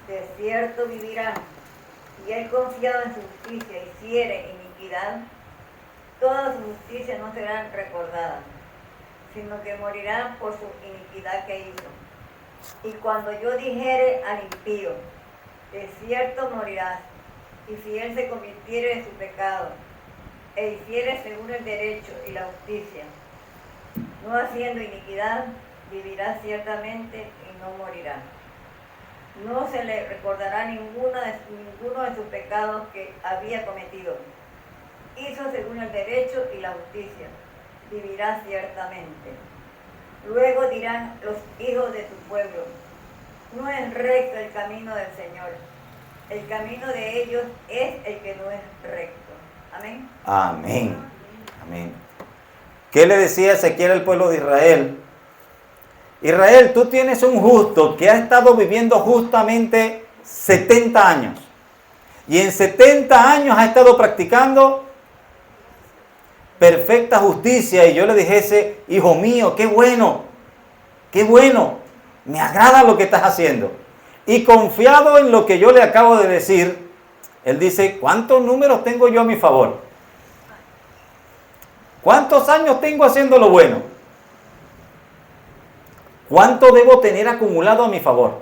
de cierto vivirá, y él confiado en su justicia hiciere iniquidad, toda su justicia no será recordada, sino que morirá por su iniquidad que hizo. Y cuando yo dijere al impío, de cierto morirás, y si él se convirtiere de su pecado, e hiciere según el derecho y la justicia, no haciendo iniquidad, vivirá ciertamente y no morirá. No se le recordará ninguno de sus pecados que había cometido. Hizo según el derecho y la justicia, vivirá ciertamente. Luego dirán los hijos de tu pueblo, no es recto el camino del Señor, el camino de ellos es el que no es recto. Amén. Amén. Amén. ¿Qué le decía Ezequiel al pueblo de Israel? Israel, tú tienes un justo que ha estado viviendo justamente 70 años. Y en 70 años ha estado practicando perfecta justicia. Y yo le dijese, hijo mío, qué bueno, me agrada lo que estás haciendo. Y confiado en lo que yo le acabo de decir, él dice, ¿cuántos números tengo yo a mi favor? ¿Cuántos años tengo haciendo lo bueno? ¿Cuánto debo tener acumulado a mi favor?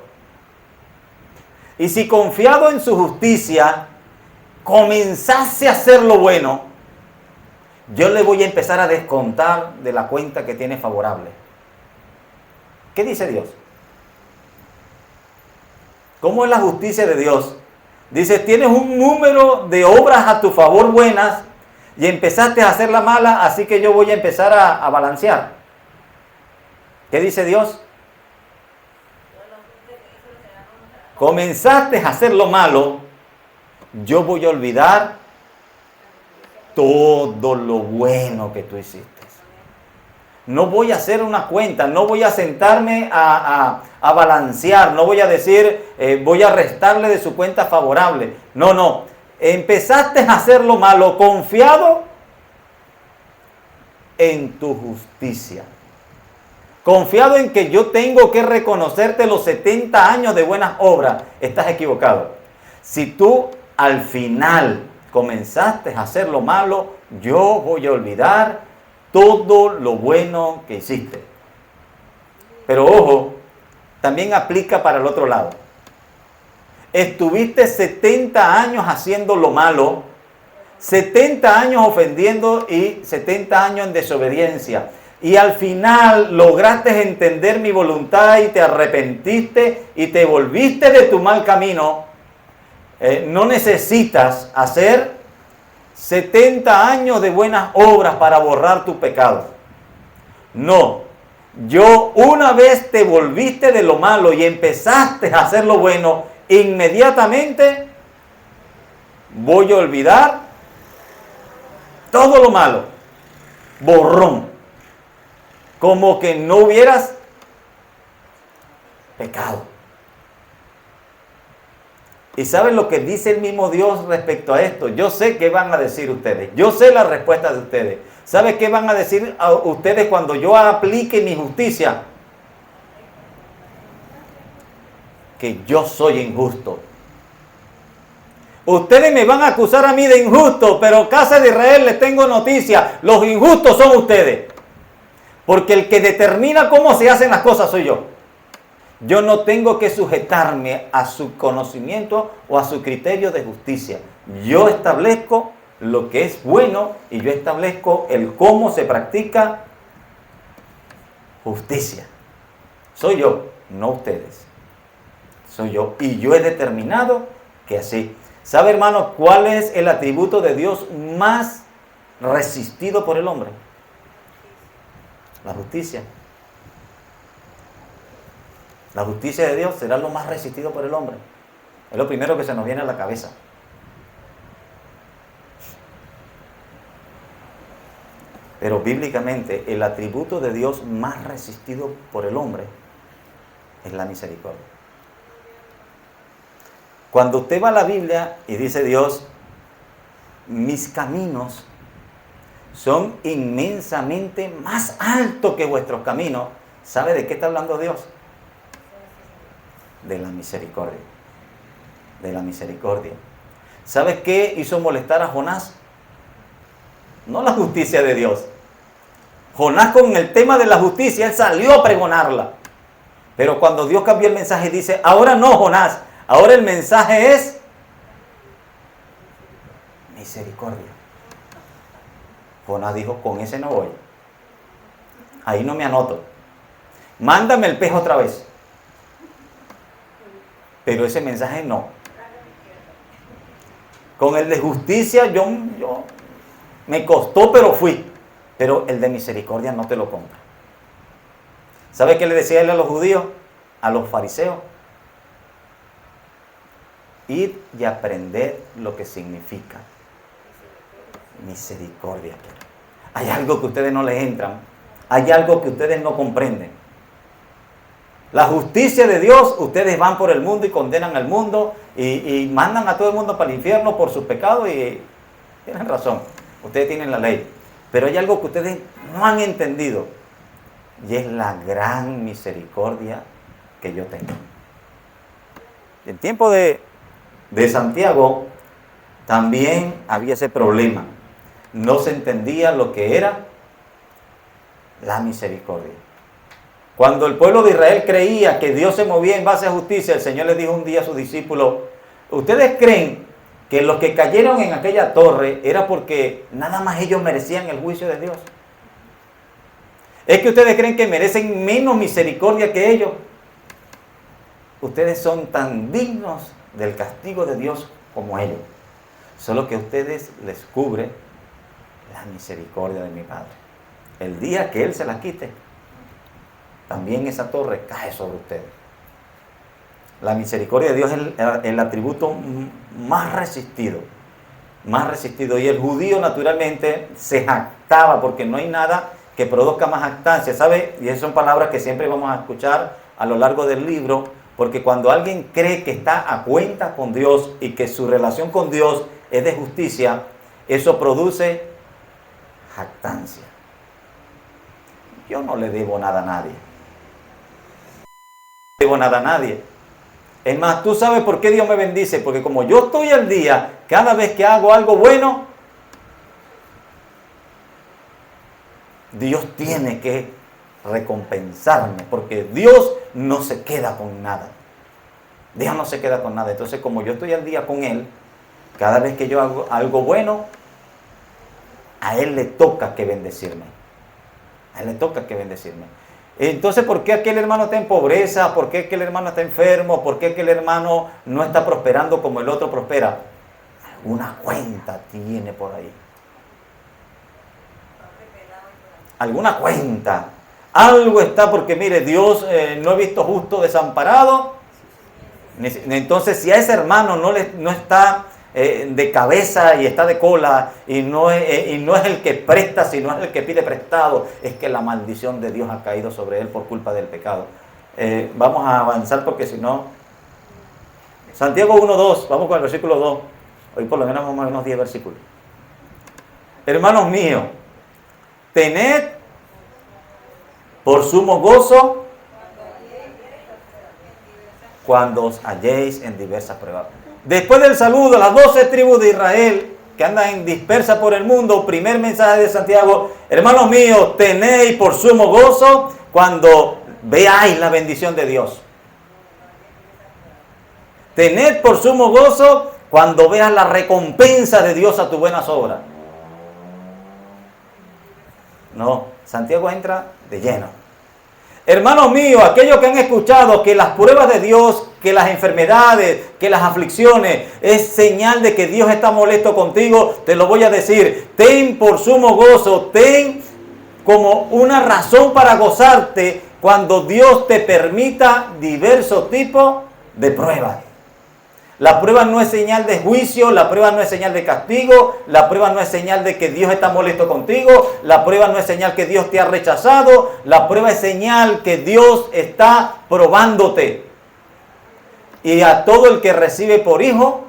Y si confiado en su justicia comenzase a hacer lo bueno, yo le voy a empezar a descontar de la cuenta que tiene favorable. ¿Qué dice Dios? ¿Cómo es la justicia de Dios? Dice, tienes un número de obras a tu favor buenas y empezaste a hacer la mala, así que yo voy a empezar a balancear. ¿Qué dice Dios? Comenzaste a hacer lo malo, yo voy a olvidar todo lo bueno que tú hiciste. No voy a hacer una cuenta, no voy a sentarme a balancear, no voy a decir, voy a restarle de su cuenta favorable. No. Empezaste a hacer lo malo confiado en tu justicia. Confiado en que yo tengo que reconocerte los 70 años de buenas obras, estás equivocado. Si tú al final comenzaste a hacer lo malo, yo voy a olvidar todo lo bueno que hiciste. Pero ojo, también aplica para el otro lado. Estuviste 70 años haciendo lo malo, 70 años ofendiendo y 70 años en desobediencia. Y al final lograste entender mi voluntad y te arrepentiste y te volviste de tu mal camino. No necesitas hacer 70 años de buenas obras para borrar tu pecado. No. Una vez te volviste de lo malo y empezaste a hacer lo bueno, inmediatamente voy a olvidar todo lo malo. Borrón. Como que no hubieras pecado. ¿Y saben lo que dice el mismo Dios respecto a esto? Yo sé qué van a decir ustedes. Yo sé la respuesta de ustedes. ¿Sabe qué van a decir a ustedes cuando yo aplique mi justicia? Que yo soy injusto. Ustedes me van a acusar a mí de injusto, pero Casa de Israel les tengo noticia. Los injustos son ustedes. Porque el que determina cómo se hacen las cosas soy yo. Yo no tengo que sujetarme a su conocimiento o a su criterio de justicia. Yo establezco lo que es bueno y yo establezco el cómo se practica justicia. Soy yo, no ustedes. Soy yo. Y yo he determinado que así. ¿Sabe, hermano, cuál es el atributo de Dios más resistido por el hombre? La justicia. La justicia de Dios será lo más resistido por el hombre. Es lo primero que se nos viene a la cabeza. Pero bíblicamente el atributo de Dios más resistido por el hombre es la misericordia. Cuando usted va a la Biblia y dice Dios, mis caminos son inmensamente más altos que vuestros caminos, ¿sabe de qué está hablando Dios? De la misericordia. De la misericordia. ¿Sabes qué hizo molestar a Jonás? No la justicia de Dios. Jonás, con el tema de la justicia, él salió a pregonarla. Pero cuando Dios cambió el mensaje, dice, ahora no, Jonás, ahora el mensaje es misericordia. Jonás dijo, con ese no voy. Ahí no me anoto. Mándame el pez otra vez. Pero ese mensaje no. Con el de justicia yo me costó, pero fui. Pero el de misericordia no te lo compra. ¿Sabe qué le decía él a los judíos? A los fariseos. Id y aprended lo que significa misericordia. Hay algo que ustedes no les entran. Hay algo que ustedes no comprenden. La justicia de Dios, ustedes van por el mundo y condenan al mundo y mandan a todo el mundo para el infierno por sus pecados y tienen razón, ustedes tienen la ley. Pero hay algo que ustedes no han entendido y es la gran misericordia que yo tengo. En tiempo de Santiago también había ese problema. No se entendía lo que era la misericordia. Cuando el pueblo de Israel creía que Dios se movía en base a justicia, el Señor les dijo un día a sus discípulos, ¿ustedes creen que los que cayeron en aquella torre era porque nada más ellos merecían el juicio de Dios? ¿Es que ustedes creen que merecen menos misericordia que ellos? Ustedes son tan dignos del castigo de Dios como ellos. Solo que a ustedes les cubre la misericordia de mi Padre. El día que Él se la quite, también esa torre cae sobre ustedes. La misericordia de Dios es el atributo más resistido. Más resistido. Y el judío naturalmente se jactaba, porque no hay nada que produzca más jactancia, ¿sabe? Y esas son palabras que siempre vamos a escuchar a lo largo del libro, porque cuando alguien cree que está a cuenta con Dios y que su relación con Dios es de justicia, eso produce jactancia. yo no le debo nada a nadie. No le debo nada a nadie. Es más, tú sabes por qué Dios me bendice, porque como yo estoy al día, cada vez que hago algo bueno, Dios tiene que recompensarme, porque Dios no se queda con nada. Dios no se queda con nada. Entonces, como yo estoy al día con Él, cada vez que yo hago algo bueno, a Él le toca que bendecirme. A Él le toca que bendecirme. Entonces, ¿por qué aquel hermano está en pobreza? ¿Por qué aquel hermano está enfermo? ¿Por qué aquel hermano no está prosperando como el otro prospera? Alguna cuenta tiene por ahí. Alguna cuenta. Algo está, porque mire, Dios no he visto justo desamparado. Entonces, si a ese hermano no está de cabeza y está de cola y no es el que presta, sino es el que pide prestado, es que la maldición de Dios ha caído sobre él por culpa del pecado. Vamos a avanzar, porque si no... Santiago 1:2, vamos con el versículo 2. Hoy por lo menos vamos a unos 10 versículos. Hermanos míos, tened por sumo gozo cuando os halléis en diversas pruebas. Después del saludo a las 12 tribus de Israel que andan dispersas por el mundo, primer mensaje de Santiago: hermanos míos, tenéis por sumo gozo cuando veáis la bendición de Dios. Tened por sumo gozo cuando veas la recompensa de Dios a tus buenas obras. No, Santiago entra de lleno. Hermanos míos, aquellos que han escuchado que las pruebas de Dios, que las enfermedades, que las aflicciones es señal de que Dios está molesto contigo, te lo voy a decir: ten por sumo gozo, ten como una razón para gozarte cuando Dios te permita diversos tipos de pruebas. La prueba no es señal de juicio, la prueba no es señal de castigo, la prueba no es señal de que Dios está molesto contigo, la prueba no es señal que Dios te ha rechazado, la prueba es señal que Dios está probándote. Y a todo el que recibe por hijo,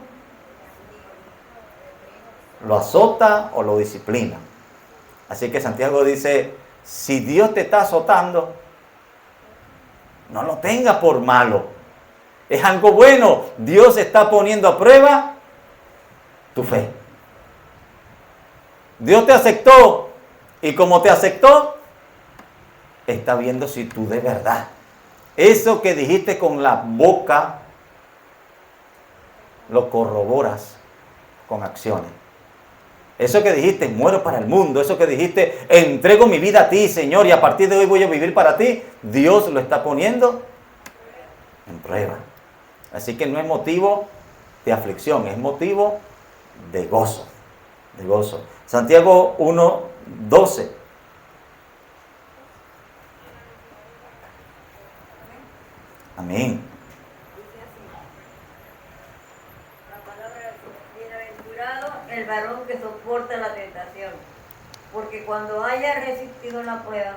lo azota o lo disciplina. Así que Santiago dice: si Dios te está azotando, no lo tengas por malo. Es algo bueno. Dios está poniendo a prueba tu fe. Dios te aceptó, y como te aceptó, está viendo si tú de verdad eso que dijiste con la boca lo corroboras con acciones. Eso que dijiste: muero para el mundo. Eso que dijiste: entrego mi vida a ti, Señor, y a partir de hoy voy a vivir para ti. Dios lo está poniendo en prueba. Así que no es motivo de aflicción, es motivo de gozo. De gozo. Santiago 1:12. Amén. Bienaventurado el varón que soporta la tentación, porque cuando haya resistido la prueba,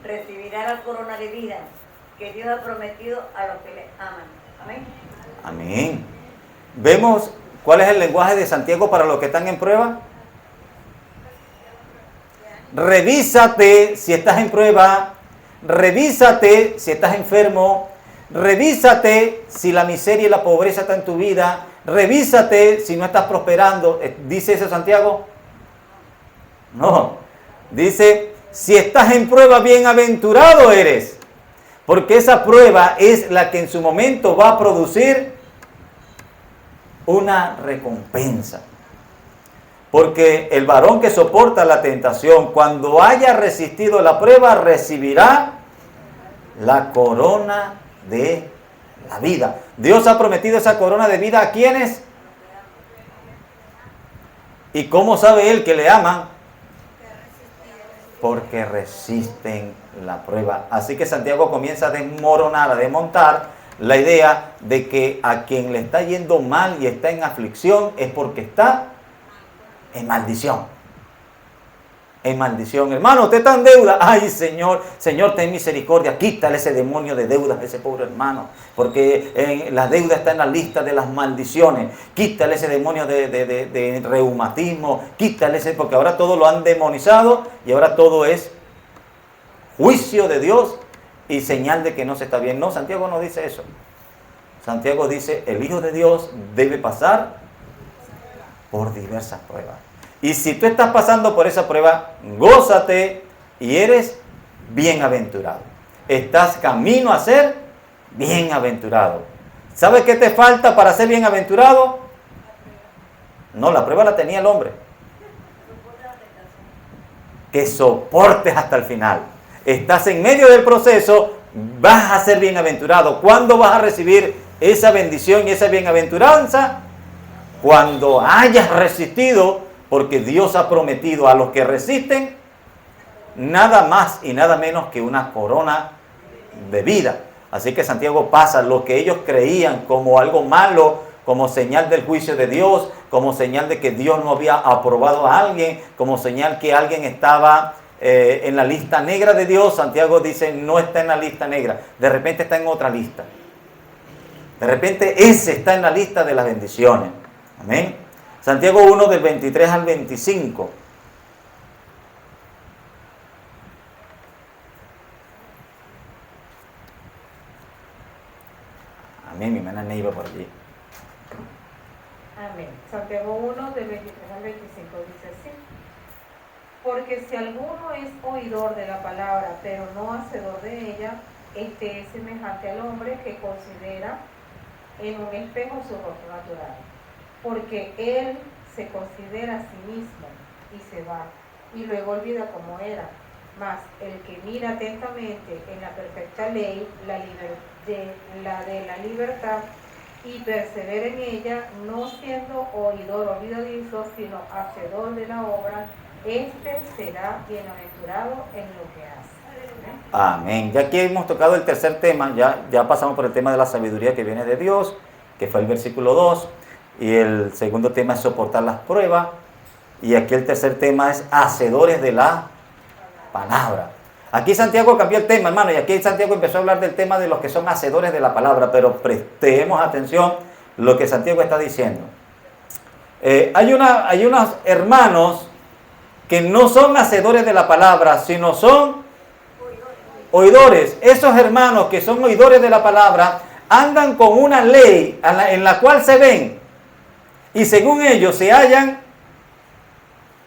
recibirá la corona de vida que Dios ha prometido a los que le aman. Amén. Amén. ¿Vemos cuál es el lenguaje de Santiago para los que están en prueba? Revísate si estás en prueba, revísate si estás enfermo, revísate si la miseria y la pobreza están en tu vida, revísate si no estás prosperando. ¿Dice eso Santiago? No. Dice: si estás en prueba, bienaventurado eres. Porque esa prueba es la que en su momento va a producir una recompensa. Porque el varón que soporta la tentación, cuando haya resistido la prueba, recibirá la corona de la vida. Dios ha prometido esa corona de vida a quienes. ¿Y cómo sabe Él que le aman? Porque resisten la prueba. Así que Santiago comienza a desmoronar, a desmontar la idea de que a quien le está yendo mal y está en aflicción es porque está en maldición. En maldición. Hermano, usted está en deuda. Ay, Señor, Señor, ten misericordia. Quítale ese demonio de deudas a ese pobre hermano. Porque la deuda está en la lista de las maldiciones. Quítale ese demonio de reumatismo. Quítale ese, porque ahora todo lo han demonizado y ahora todo es juicio de Dios y señal de que no se está bien. No, Santiago no dice eso. Santiago dice, el Hijo de Dios debe pasar por diversas pruebas. Y si tú estás pasando por esa prueba, gózate y eres bienaventurado. Estás camino a ser bienaventurado. ¿Sabes qué te falta para ser bienaventurado? No, la prueba la tenía el hombre. Que soportes hasta el final. Estás en medio del proceso, vas a ser bienaventurado. ¿Cuándo vas a recibir esa bendición y esa bienaventuranza? Cuando hayas resistido, porque Dios ha prometido a los que resisten nada más y nada menos que una corona de vida. Así que Santiago pasa lo que ellos creían como algo malo, como señal del juicio de Dios, como señal de que Dios no había aprobado a alguien, como señal que alguien estaba en la lista negra de Dios. Santiago dice, no está en la lista negra, de repente está en otra lista. De repente ese está en la lista de las bendiciones. Amén. Santiago 1 del 23 al 25. Amén, mi hermana Neiva por allí. Amén. Santiago 1, del 23 al 25 dice así. Porque si alguno es oidor de la palabra, pero no hacedor de ella, este es semejante al hombre que considera en un espejo su rostro natural. Porque él se considera a sí mismo y se va, y luego olvida cómo era. Mas el que mira atentamente en la perfecta ley, de la libertad, y persevera en ella, no siendo oidor olvidadizo, sino hacedor de la obra, este será bienaventurado en lo que hace. Amén. Ya aquí hemos tocado el tercer tema, ya pasamos por el tema de la sabiduría que viene de Dios, que fue el versículo 2, y el segundo tema es soportar las pruebas, y aquí el tercer tema es hacedores de la palabra. Aquí Santiago cambió el tema, hermano, y aquí Santiago empezó a hablar del tema de los que son hacedores de la palabra, pero prestemos atención lo que Santiago está diciendo. Hay unos hermanos que no son hacedores de la palabra, sino son oidores. Esos hermanos que son oidores de la palabra andan con una ley en la cual se ven, y según ellos se hayan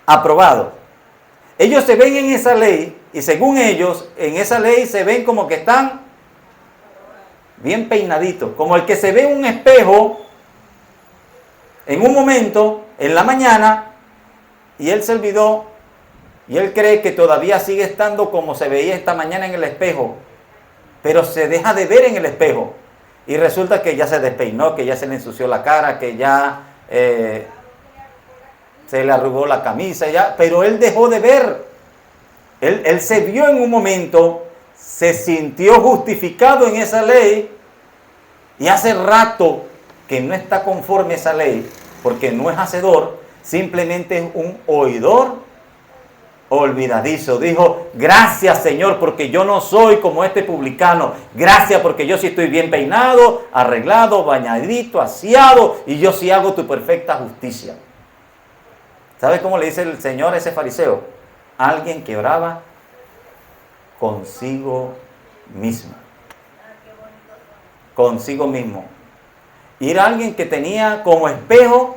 aprobado. Ellos se ven en esa ley, y según ellos, en esa ley se ven como que están bien peinaditos, como el que se ve en un espejo en un momento, en la mañana, y él se olvidó, y él cree que todavía sigue estando como se veía esta mañana en el espejo, pero se deja de ver en el espejo, y resulta que ya se despeinó, que ya se le ensució la cara, que ya se le arrugó la camisa, pero él dejó de ver. Él se vio en un momento, se sintió justificado en esa ley, y hace rato que no está conforme a esa ley, porque no es hacedor, simplemente es un oidor olvidadizo. Dijo, gracias Señor, porque yo no soy como este publicano. Gracias porque yo sí estoy bien peinado, arreglado, bañadito, aseado, y yo sí hago tu perfecta justicia. ¿Sabe cómo le dice el Señor a ese fariseo? Alguien que oraba consigo mismo. Consigo mismo. Y era alguien que tenía como espejo.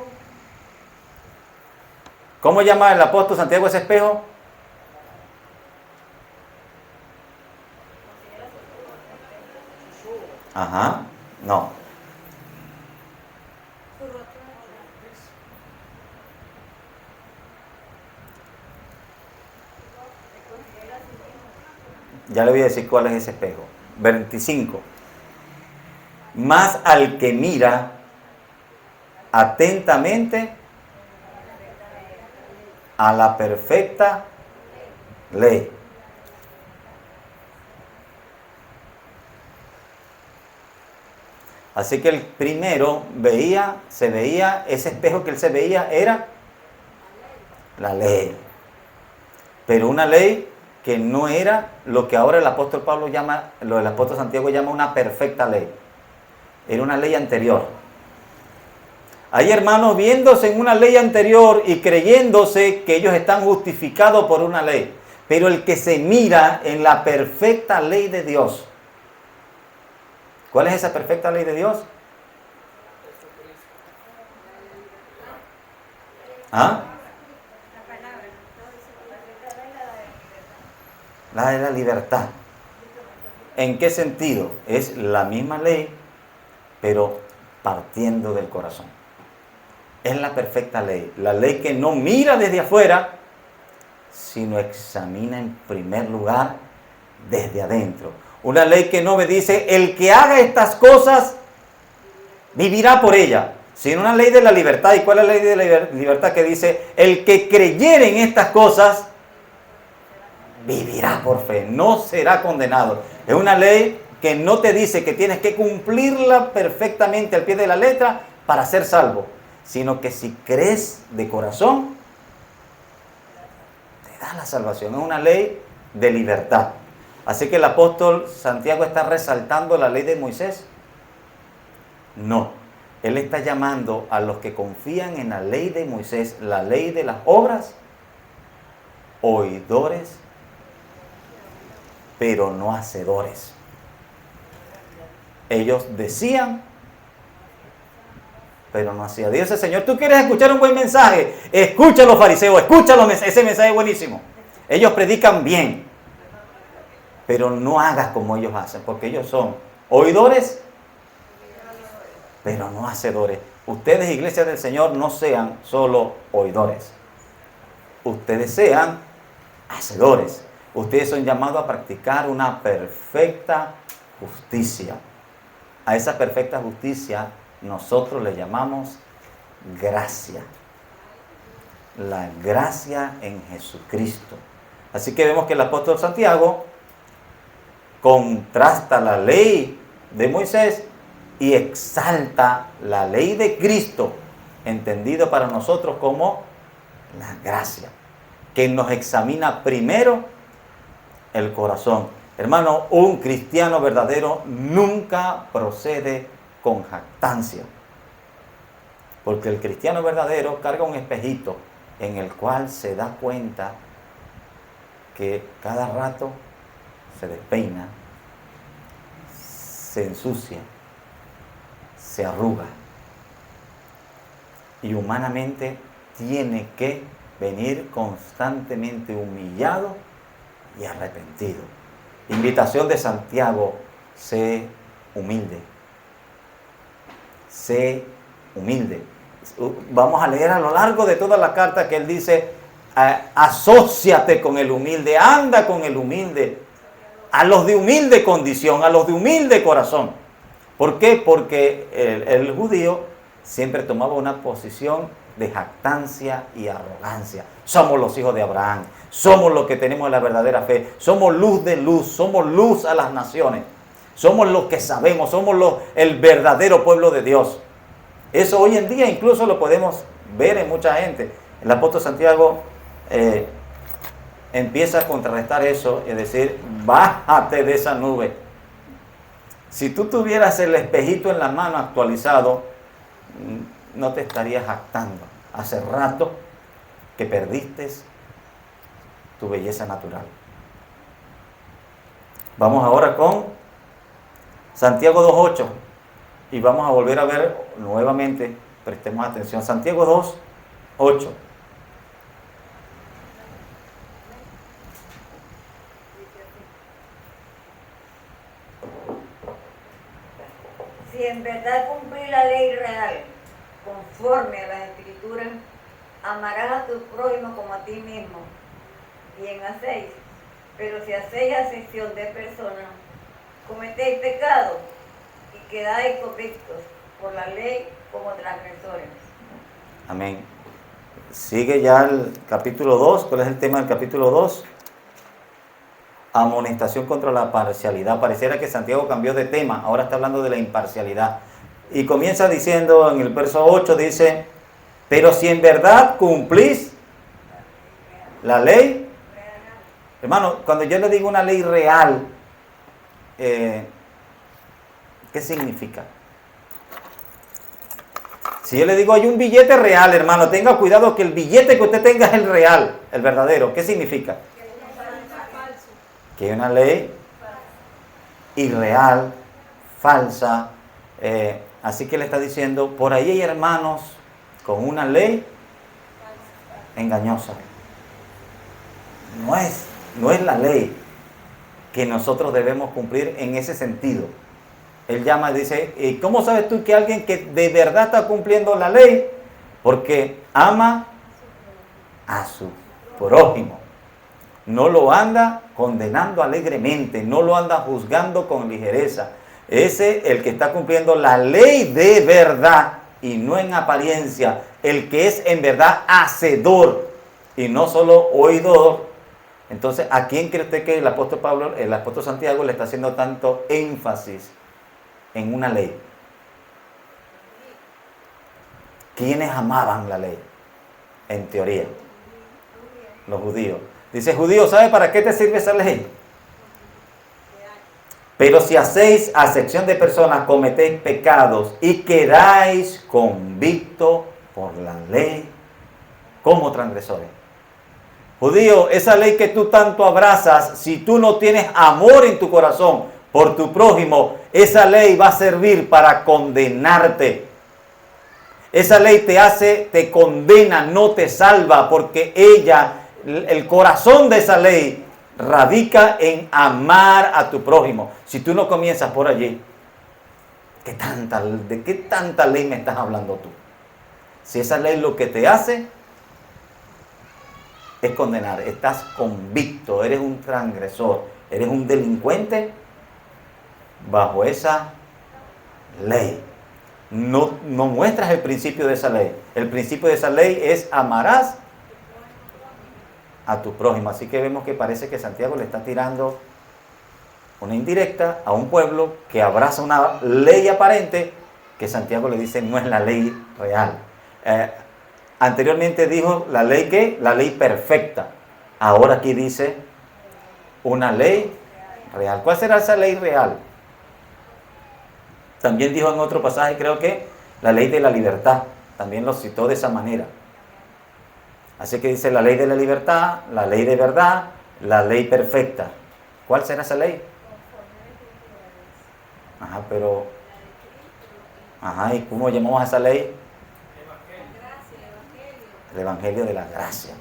¿Cómo llama el apóstol Santiago ese espejo? Ajá, no. Ya le voy a decir cuál es ese espejo. 25. Más al que mira atentamente a la perfecta ley. Así que el primero se veía, ese espejo que él se veía era la ley. Pero una ley que no era lo que ahora el apóstol Pablo llama, lo del apóstol Santiago llama una perfecta ley. Era una ley anterior. Hay hermanos viéndose en una ley anterior y creyéndose que ellos están justificados por una ley. Pero el que se mira en la perfecta ley de Dios. ¿Cuál es esa perfecta ley de Dios? ¿Ah? La de la libertad. ¿En qué sentido? Es la misma ley, pero partiendo del corazón. Es la perfecta ley. La ley que no mira desde afuera, sino examina en primer lugar desde adentro. Una ley que no me dice, el que haga estas cosas vivirá por ella, sino una ley de la libertad. ¿Y cuál es la ley de la libertad? Que dice, el que creyere en estas cosas vivirá por fe, no será condenado. Es una ley que no te dice que tienes que cumplirla perfectamente al pie de la letra para ser salvo, sino que si crees de corazón, te da la salvación. Es una ley de libertad. Así que el apóstol Santiago está resaltando la ley de Moisés. No, él está llamando a los que confían en la ley de Moisés, la ley de las obras, oidores, pero no hacedores. Ellos decían, pero no hacían. Dice el Señor, ¿tú quieres escuchar un buen mensaje? Escúchalo, fariseos, escúchalo, ese mensaje es buenísimo. Ellos predican bien, pero no hagas como ellos hacen, porque ellos son oidores, pero no hacedores. Ustedes, iglesia del Señor, no sean solo oidores. Ustedes sean hacedores. Ustedes son llamados a practicar una perfecta justicia. A esa perfecta justicia nosotros le llamamos gracia. La gracia en Jesucristo. Así que vemos que el apóstol Santiago contrasta la ley de Moisés y exalta la ley de Cristo, entendido para nosotros como la gracia, que nos examina primero el corazón. Hermano, un cristiano verdadero nunca procede con jactancia, porque el cristiano verdadero carga un espejito en el cual se da cuenta que cada rato se despeina, se ensucia, se arruga y humanamente tiene que venir constantemente humillado y arrepentido. Invitación de Santiago, sé humilde. Sé humilde. Vamos a leer a lo largo de toda la carta que él dice, asóciate con el humilde, anda con el humilde, a los de humilde condición, a los de humilde corazón. ¿Por qué? Porque el judío siempre tomaba una posición de jactancia y arrogancia. Somos los hijos de Abraham, somos los que tenemos la verdadera fe, somos luz de luz, somos luz a las naciones, somos los que sabemos, somos el verdadero pueblo de Dios. Eso hoy en día incluso lo podemos ver en mucha gente. El apóstol Santiago empieza a contrarrestar eso y decir, bájate de esa nube. Si tú tuvieras el espejito en la mano actualizado, no te estarías jactando. Hace rato que perdiste tu belleza natural. Vamos ahora con Santiago 2:8 y vamos a volver a ver nuevamente, prestemos atención, Santiago 2:8. Si en verdad cumplir la ley real, conforme a las Escrituras, amarás a tu prójimo como a ti mismo, bien hacéis. Pero si hacéis acepción de personas, cometéis pecado y quedáis convictos por la ley como transgresores. Amén. Sigue ya el capítulo 2. ¿Cuál es el tema del capítulo 2? Amonestación contra la parcialidad. Pareciera que Santiago cambió de tema, ahora está hablando de la imparcialidad. Y comienza diciendo en el verso 8, dice, pero si en verdad cumplís la ley. Hermano, cuando yo le digo una ley real, ¿qué significa? Si yo le digo hay un billete real, hermano, tenga cuidado que el billete que usted tenga es el real, el verdadero. ¿Qué significa? Que hay una ley irreal, falsa. Así que le está diciendo, por ahí hay hermanos con una ley engañosa. No es la ley que nosotros debemos cumplir en ese sentido. Él llama y dice, ¿y cómo sabes tú que alguien que de verdad está cumpliendo la ley? Porque ama a su prójimo. No lo anda condenando alegremente, no lo anda juzgando con ligereza. Ese, el que está cumpliendo la ley de verdad y no en apariencia, el que es en verdad hacedor y no solo oidor. Entonces, ¿a quién cree usted que el apóstol Pablo, el apóstol Santiago le está haciendo tanto énfasis en una ley? ¿Quiénes amaban la ley? En teoría, los judíos. Dice, judío, ¿sabe para qué te sirve esa ley? Pero si hacéis acepción de personas, cometéis pecados y quedáis convictos por la ley como transgresores. Judío, esa ley que tú tanto abrazas, si tú no tienes amor en tu corazón por tu prójimo, esa ley va a servir para condenarte. Esa ley te condena, no te salva, porque el corazón de esa ley radica en amar a tu prójimo. Si tú no comienzas por allí, ¿de qué tanta ley me estás hablando tú? Si esa ley lo que te hace es condenar, estás convicto, eres un transgresor, eres un delincuente bajo esa ley. No muestras el principio de esa ley. El principio de esa ley es amarás a tu prójimo. Así que vemos que parece que Santiago le está tirando una indirecta a un pueblo que abraza una ley aparente que Santiago le dice no es la ley real. Anteriormente dijo la ley ¿qué? La ley perfecta. Ahora aquí dice una ley real. ¿Cuál será esa ley real? También dijo en otro pasaje, creo que la ley de la libertad. También lo citó de esa manera. Así que dice la ley de la libertad, la ley de verdad, la ley perfecta. ¿Cuál será esa ley? ¿Y cómo llamamos a esa ley? El Evangelio de la gracia.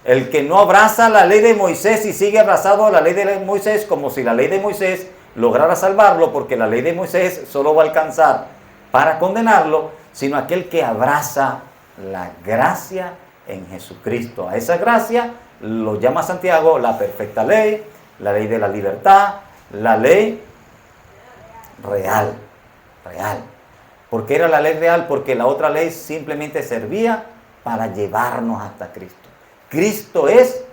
El que no abraza la ley de Moisés y sigue abrazado a la ley de Moisés como si la ley de Moisés lograra salvarlo, porque la ley de Moisés solo va a alcanzar para condenarlo, sino aquel que abraza la gracia en Jesucristo. A esa gracia lo llama Santiago la perfecta ley, la ley de la libertad, la ley real. ¿Por qué era la ley real? Porque la otra ley simplemente servía para llevarnos hasta Cristo. Cristo es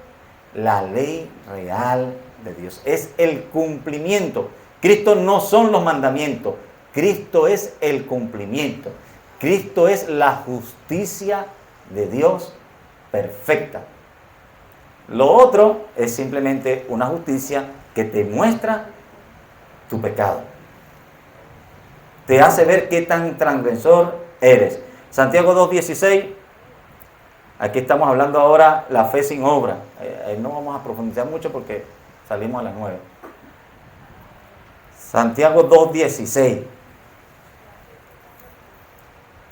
la ley real de Dios, es el cumplimiento. Cristo no son los mandamientos, Cristo es el cumplimiento. Cristo es la justicia de Dios perfecta. Lo otro es simplemente una justicia que te muestra tu pecado. Te hace ver qué tan transgresor eres. Santiago 2:16. Aquí estamos hablando ahora la fe sin obra. No vamos a profundizar mucho porque salimos a las 9. Santiago 2:16.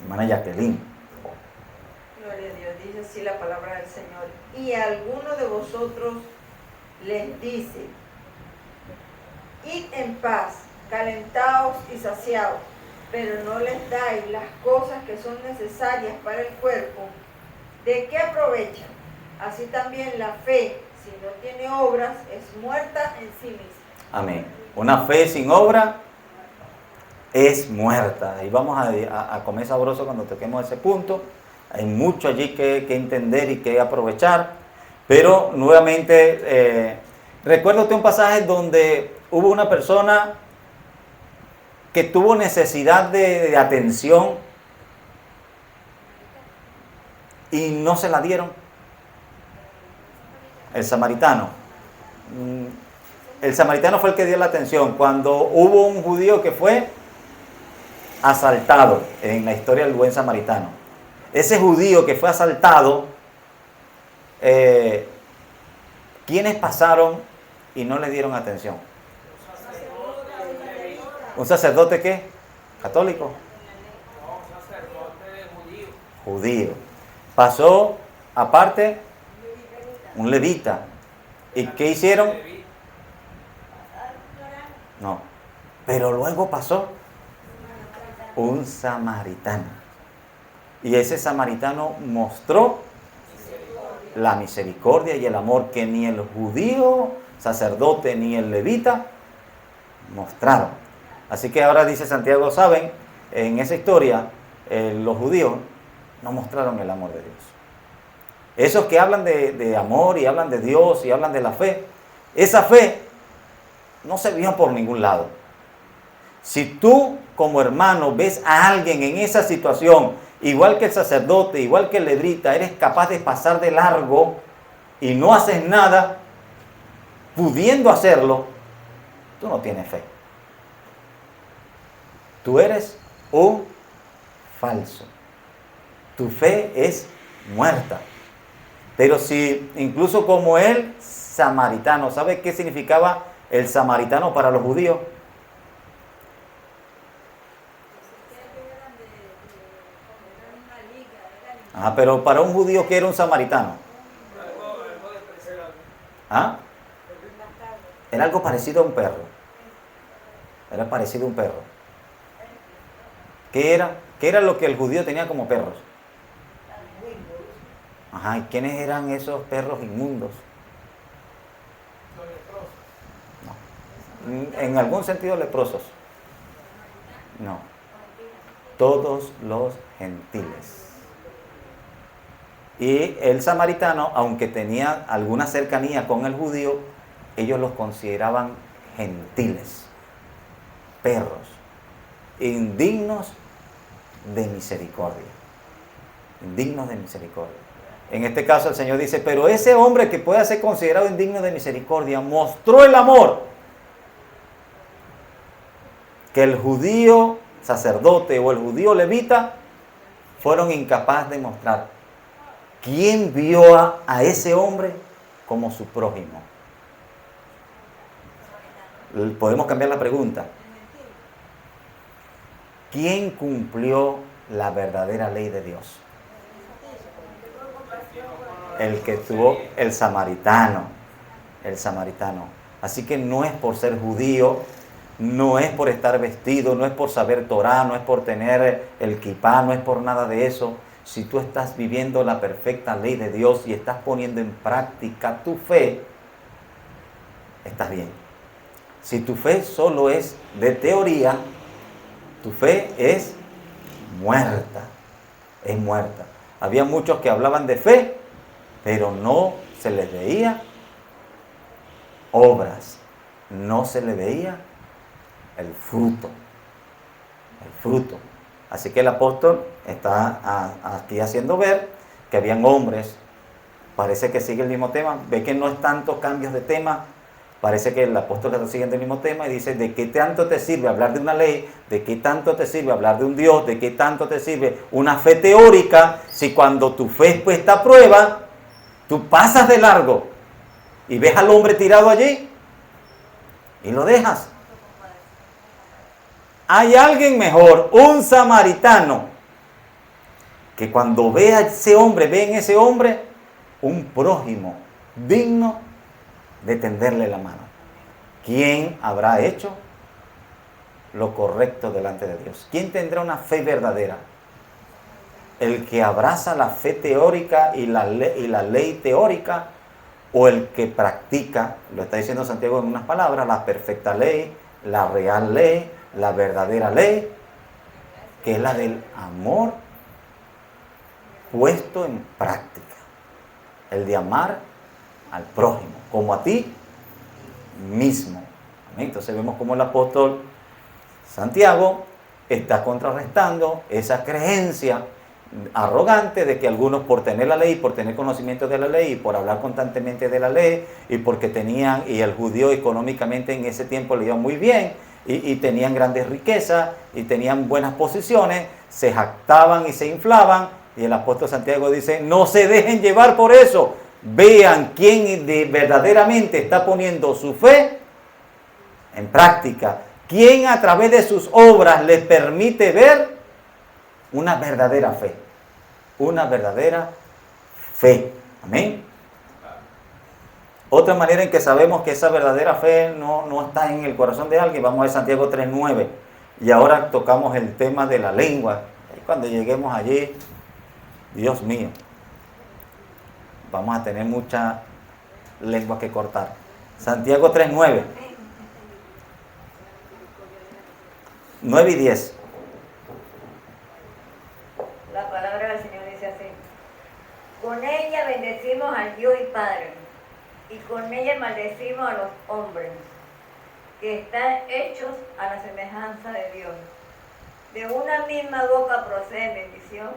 Hermana Jacqueline. Gloria a Dios, dice así la palabra del Señor. Y alguno de vosotros les dice, id en paz, calentaos y saciaos, pero no les dais las cosas que son necesarias para el cuerpo. ¿De qué aprovechan? Así también la fe, si no tiene obras, es muerta en sí misma. Amén. Una fe sin obra es muerta. Y vamos a comer sabroso cuando toquemos ese punto. Hay mucho allí que entender y que aprovechar. Pero nuevamente, recuérdate un pasaje donde hubo una persona que tuvo necesidad de atención y no se la dieron. El samaritano. El samaritano fue el que dio la atención cuando hubo un judío que fue asaltado en la historia del buen samaritano. Ese judío que fue asaltado, ¿quiénes pasaron y no le dieron atención. ¿Un sacerdote qué? ¿Católico? No, sacerdote judío. Judío. Pasó, aparte, un levita. ¿Y qué hicieron? No. Pero luego pasó un samaritano. Y ese samaritano mostró la misericordia y el amor que ni el judío, sacerdote, ni el levita mostraron. Así que ahora dice Santiago, ¿saben? En esa historia, los judíos no mostraron el amor de Dios. Esos que hablan de amor y hablan de Dios y hablan de la fe, esa fe no se vio por ningún lado. Si tú como hermano ves a alguien en esa situación, igual que el sacerdote, igual que el levita, eres capaz de pasar de largo y no haces nada, pudiendo hacerlo, tú no tienes fe. Tú eres un falso. Tu fe es muerta. Pero si, incluso como el samaritano, ¿sabe qué significaba el samaritano para los judíos? Pero para un judío, ¿qué era un samaritano? Era algo parecido a un perro. Era parecido a un perro. ¿Qué era? ¿Qué era lo que el judío tenía como perros? ¿Y quiénes eran esos perros inmundos? No. En algún sentido leprosos. No. Todos los gentiles. Y el samaritano, aunque tenía alguna cercanía con el judío, ellos los consideraban gentiles, perros, indignos de misericordia. Indignos de misericordia. En este caso el Señor dice, pero ese hombre que pueda ser considerado indigno de misericordia mostró el amor que el judío sacerdote o el judío levita fueron incapaces de mostrar. ¿Quién vio a ese hombre como su prójimo? Podemos cambiar la pregunta. ¿Quién cumplió la verdadera ley de Dios? El que tuvo el samaritano. El samaritano. Así que no es por ser judío, no es por estar vestido, no es por saber Torah, no es por tener el kipá, no es por nada de eso. Si tú estás viviendo la perfecta ley de Dios y estás poniendo en práctica tu fe, estás bien. Si tu fe solo es de teoría, tu fe es muerta. Es muerta. Había muchos que hablaban de fe, pero no se les veía obras. No se les veía el fruto. El fruto. Así que el apóstol está aquí haciendo ver que habían hombres, parece que sigue el mismo tema, ve que no es tantos cambios de tema, parece que el apóstol está siguiendo el mismo tema y dice, ¿de qué tanto te sirve hablar de una ley? ¿De qué tanto te sirve hablar de un Dios? ¿De qué tanto te sirve una fe teórica si cuando tu fe es puesta a prueba, tú pasas de largo y ves al hombre tirado allí y lo dejas? Hay alguien mejor, un samaritano, que cuando ve a ese hombre, ve en ese hombre un prójimo digno de tenderle la mano. ¿Quién habrá hecho lo correcto delante de Dios? ¿Quién tendrá una fe verdadera? ¿El que abraza la fe teórica y la ley teórica? ¿O el que practica, lo está diciendo Santiago en unas palabras, la perfecta ley, la real ley, la verdadera ley, que es la del amor puesto en práctica? El de amar al prójimo, como a ti mismo. Entonces vemos cómo el apóstol Santiago está contrarrestando esa creencia arrogante de que algunos, por tener la ley, por tener conocimiento de la ley y por hablar constantemente de la ley y porque tenían, y el judío económicamente en ese tiempo le iba muy bien y tenían grandes riquezas y tenían buenas posiciones, se jactaban y se inflaban, y el apóstol Santiago dice, no se dejen llevar por eso, vean quién verdaderamente está poniendo su fe en práctica, quién a través de sus obras les permite ver una verdadera fe. Una verdadera fe. Amén. Otra manera en que sabemos que esa verdadera fe no está en el corazón de alguien, vamos a ver Santiago 3:9. Y ahora tocamos el tema de la lengua. Y cuando lleguemos allí, Dios mío, vamos a tener mucha lengua que cortar. Santiago 3:9. 9 y 10. La palabra del Señor dice así: con ella bendecimos al Dios y Padre, y con ella maldecimos a los hombres, que están hechos a la semejanza de Dios. De una misma boca proceden bendición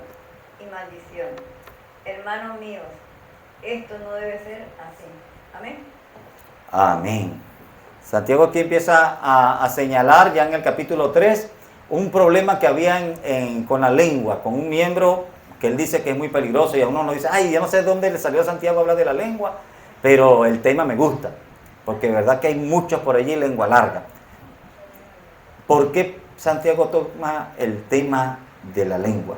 y maldición. Hermanos míos, esto no debe ser así. Amén. Amén. Santiago aquí empieza a señalar ya en el capítulo 3 un problema que había con la lengua, con un miembro que él dice que es muy peligroso, y a uno nos dice, ay, yo no sé de dónde le salió a Santiago a hablar de la lengua, pero el tema me gusta, porque de verdad que hay muchos por allí lengua larga. ¿Por qué Santiago toma el tema de la lengua?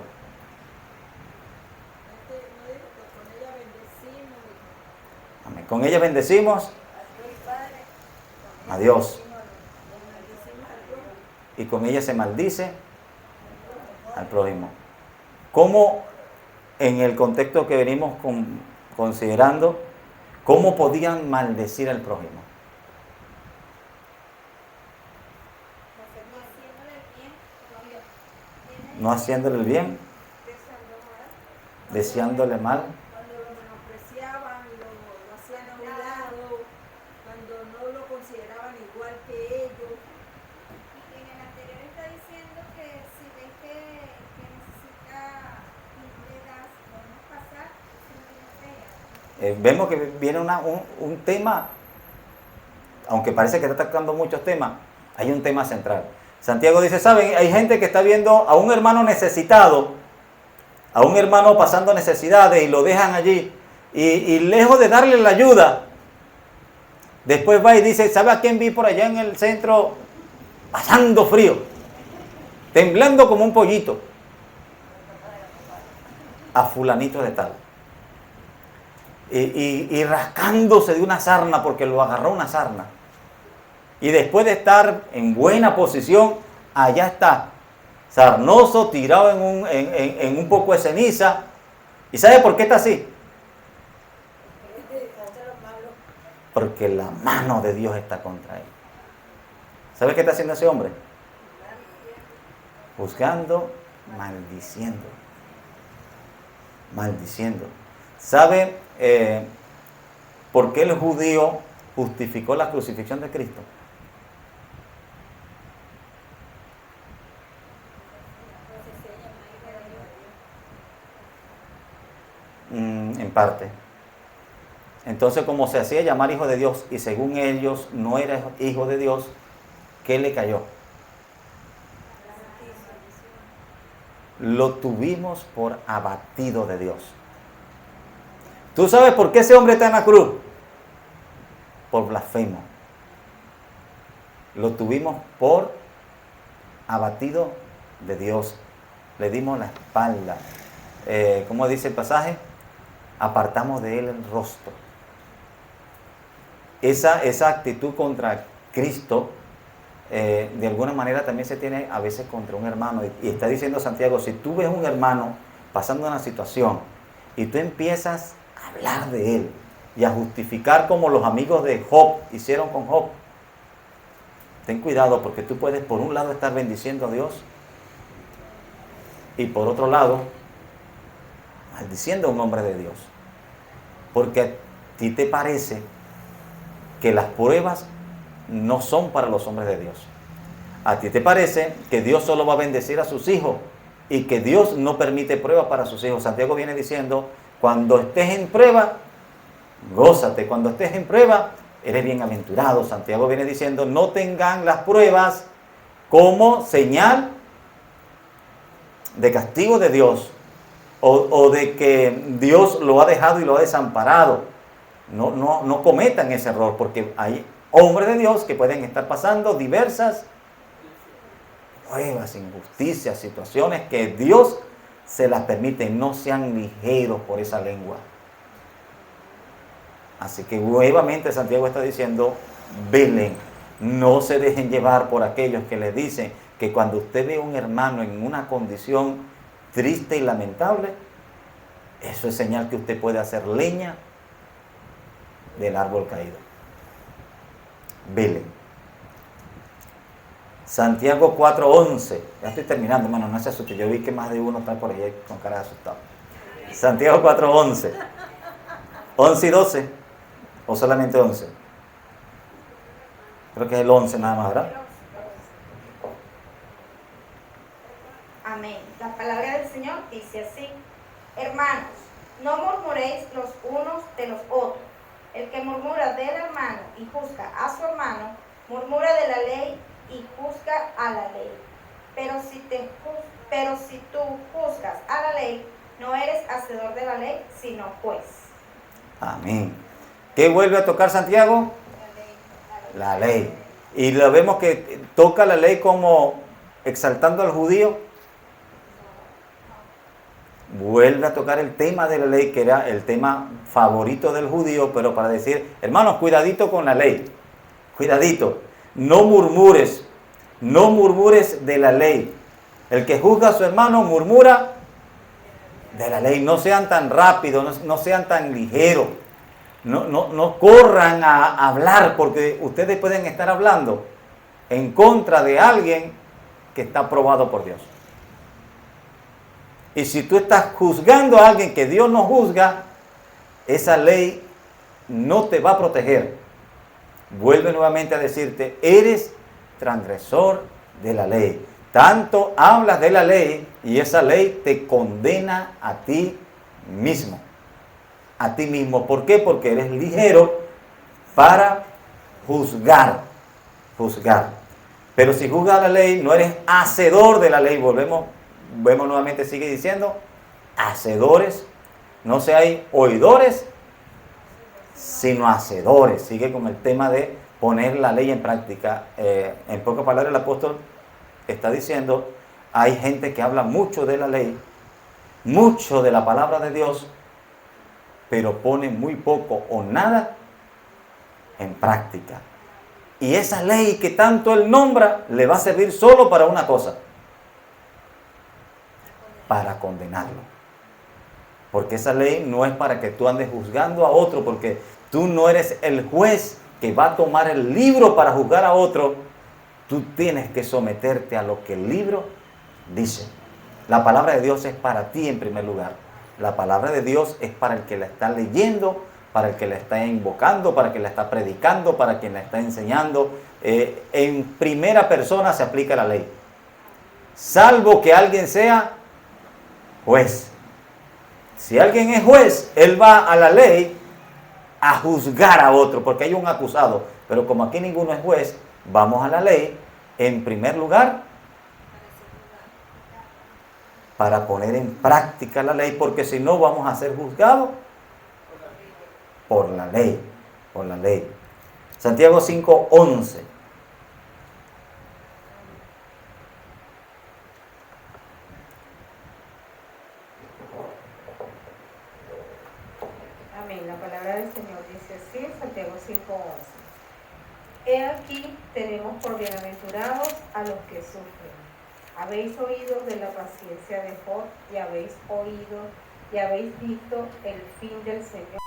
Amén. Con ella bendecimos a Dios. Y con ella se maldice al prójimo. ¿Cómo, en el contexto que venimos considerando, cómo podían maldecir al prójimo? No haciéndole el bien, deseándole mal. Cuando lo menospreciaban, lo hacían a un lado, cuando no lo consideraban igual que ellos. Y en el anterior está diciendo que si ves que necesita y le das, podemos pasar, si no Vemos que viene un tema, aunque parece que está tocando muchos temas, hay un tema central. Santiago dice, ¿saben? Hay gente que está viendo a un hermano necesitado, a un hermano pasando necesidades y lo dejan allí. Y lejos de darle la ayuda, después va y dice, ¿sabe a quién vi por allá en el centro pasando frío? Temblando como un pollito. A fulanito de tal. Y rascándose de una sarna porque lo agarró una sarna. Y después de estar en buena posición, allá está, sarnoso, tirado en un poco de ceniza. ¿Y sabe por qué está así? Porque la mano de Dios está contra él. ¿Sabe qué está haciendo ese hombre? Juzgando, maldiciendo. Maldiciendo. ¿Sabe por qué el judío justificó la crucifixión de Cristo? En parte. Entonces, como se hacía llamar hijo de Dios y según ellos no era hijo de Dios, ¿qué le cayó? Lo tuvimos por abatido de Dios. ¿Tú sabes por qué ese hombre está en la cruz? Por blasfemo. Lo tuvimos por abatido de Dios. Le dimos la espalda. ¿Cómo dice el pasaje? Apartamos de él el rostro. Esa actitud contra Cristo, de alguna manera también se tiene a veces contra un hermano. Y está diciendo Santiago, si tú ves un hermano pasando una situación y tú empiezas a hablar de él y a justificar como los amigos de Job hicieron con Job, ten cuidado, porque tú puedes por un lado estar bendiciendo a Dios y por otro lado maldiciendo a un hombre de Dios, porque a ti te parece que las pruebas no son para los hombres de Dios. A ti te parece que Dios solo va a bendecir a sus hijos y que Dios no permite pruebas para sus hijos. Santiago viene diciendo, cuando estés en prueba, gózate. Cuando estés en prueba, eres bienaventurado. Santiago viene diciendo, no tengan las pruebas como señal de castigo de Dios o de que Dios lo ha dejado y lo ha desamparado. no cometan ese error, porque hay hombres de Dios que pueden estar pasando diversas pruebas, injusticias, situaciones que Dios se las permite. No sean ligeros por esa lengua. Así que nuevamente Santiago está diciendo, velen, no se dejen llevar por aquellos que les dicen que cuando usted ve a un hermano en una condición triste y lamentable, eso es señal que usted puede hacer leña del árbol caído. Velen. Santiago 4:11. Ya estoy terminando, hermano, no se asuste. Yo vi que más de uno está por ahí con cara de asustado. Santiago 4:11. 11 y 12. ¿O solamente 11? Creo que es el 11 nada más, ¿verdad? Amén. La palabra del Señor dice así: hermanos, no murmuréis los unos de los otros. El que murmura del hermano y juzga a su hermano, murmura de la ley y juzga a la ley. Pero si tú juzgas a la ley, no eres hacedor de la ley, sino juez. Amén. ¿Qué vuelve a tocar Santiago? La ley. Y lo vemos que toca la ley como exaltando al judío. Vuelve a tocar el tema de la ley, que era el tema favorito del judío, pero para decir, hermanos, cuidadito con la ley. Cuidadito. No murmures de la ley. El que juzga a su hermano murmura de la ley. No sean tan rápidos, no sean tan ligeros. No corran a hablar, porque ustedes pueden estar hablando en contra de alguien que está aprobado por Dios. Y si tú estás juzgando a alguien que Dios no juzga, esa ley no te va a proteger. Vuelve nuevamente a decirte, eres transgresor de la ley. Tanto hablas de la ley y esa ley te condena a ti mismo. A ti mismo. ¿Por qué? Porque eres ligero para juzgar. Pero si juzgas la ley, no eres hacedor de la ley. Vemos nuevamente, sigue diciendo, hacedores. No seáis oidores, sino hacedores. Sigue con el tema de poner la ley en práctica. En pocas palabras, el apóstol está diciendo, hay gente que habla mucho de la ley, mucho de la palabra de Dios, pero pone muy poco o nada en práctica. Y esa ley que tanto él nombra, le va a servir solo para una cosa: para condenarlo. Porque esa ley no es para que tú andes juzgando a otro, porque tú no eres el juez que va a tomar el libro para juzgar a otro. Tú tienes que someterte a lo que el libro dice. La palabra de Dios es para ti en primer lugar. La palabra de Dios es para el que la está leyendo, para el que la está invocando, para el que la está predicando, para quien la está enseñando. En primera persona se aplica la ley. Salvo que alguien sea juez. Si alguien es juez, él va a la ley a juzgar a otro, porque hay un acusado. Pero como aquí ninguno es juez, vamos a la ley, en primer lugar, para poner en práctica la ley, porque si no vamos a ser juzgados por la ley. Santiago 5:11. Amén. La palabra del Señor dice así, Santiago 5:11. He aquí tenemos por bienaventurados a los que sufren. Habéis oído de la paciencia de Job y habéis visto el fin del Señor.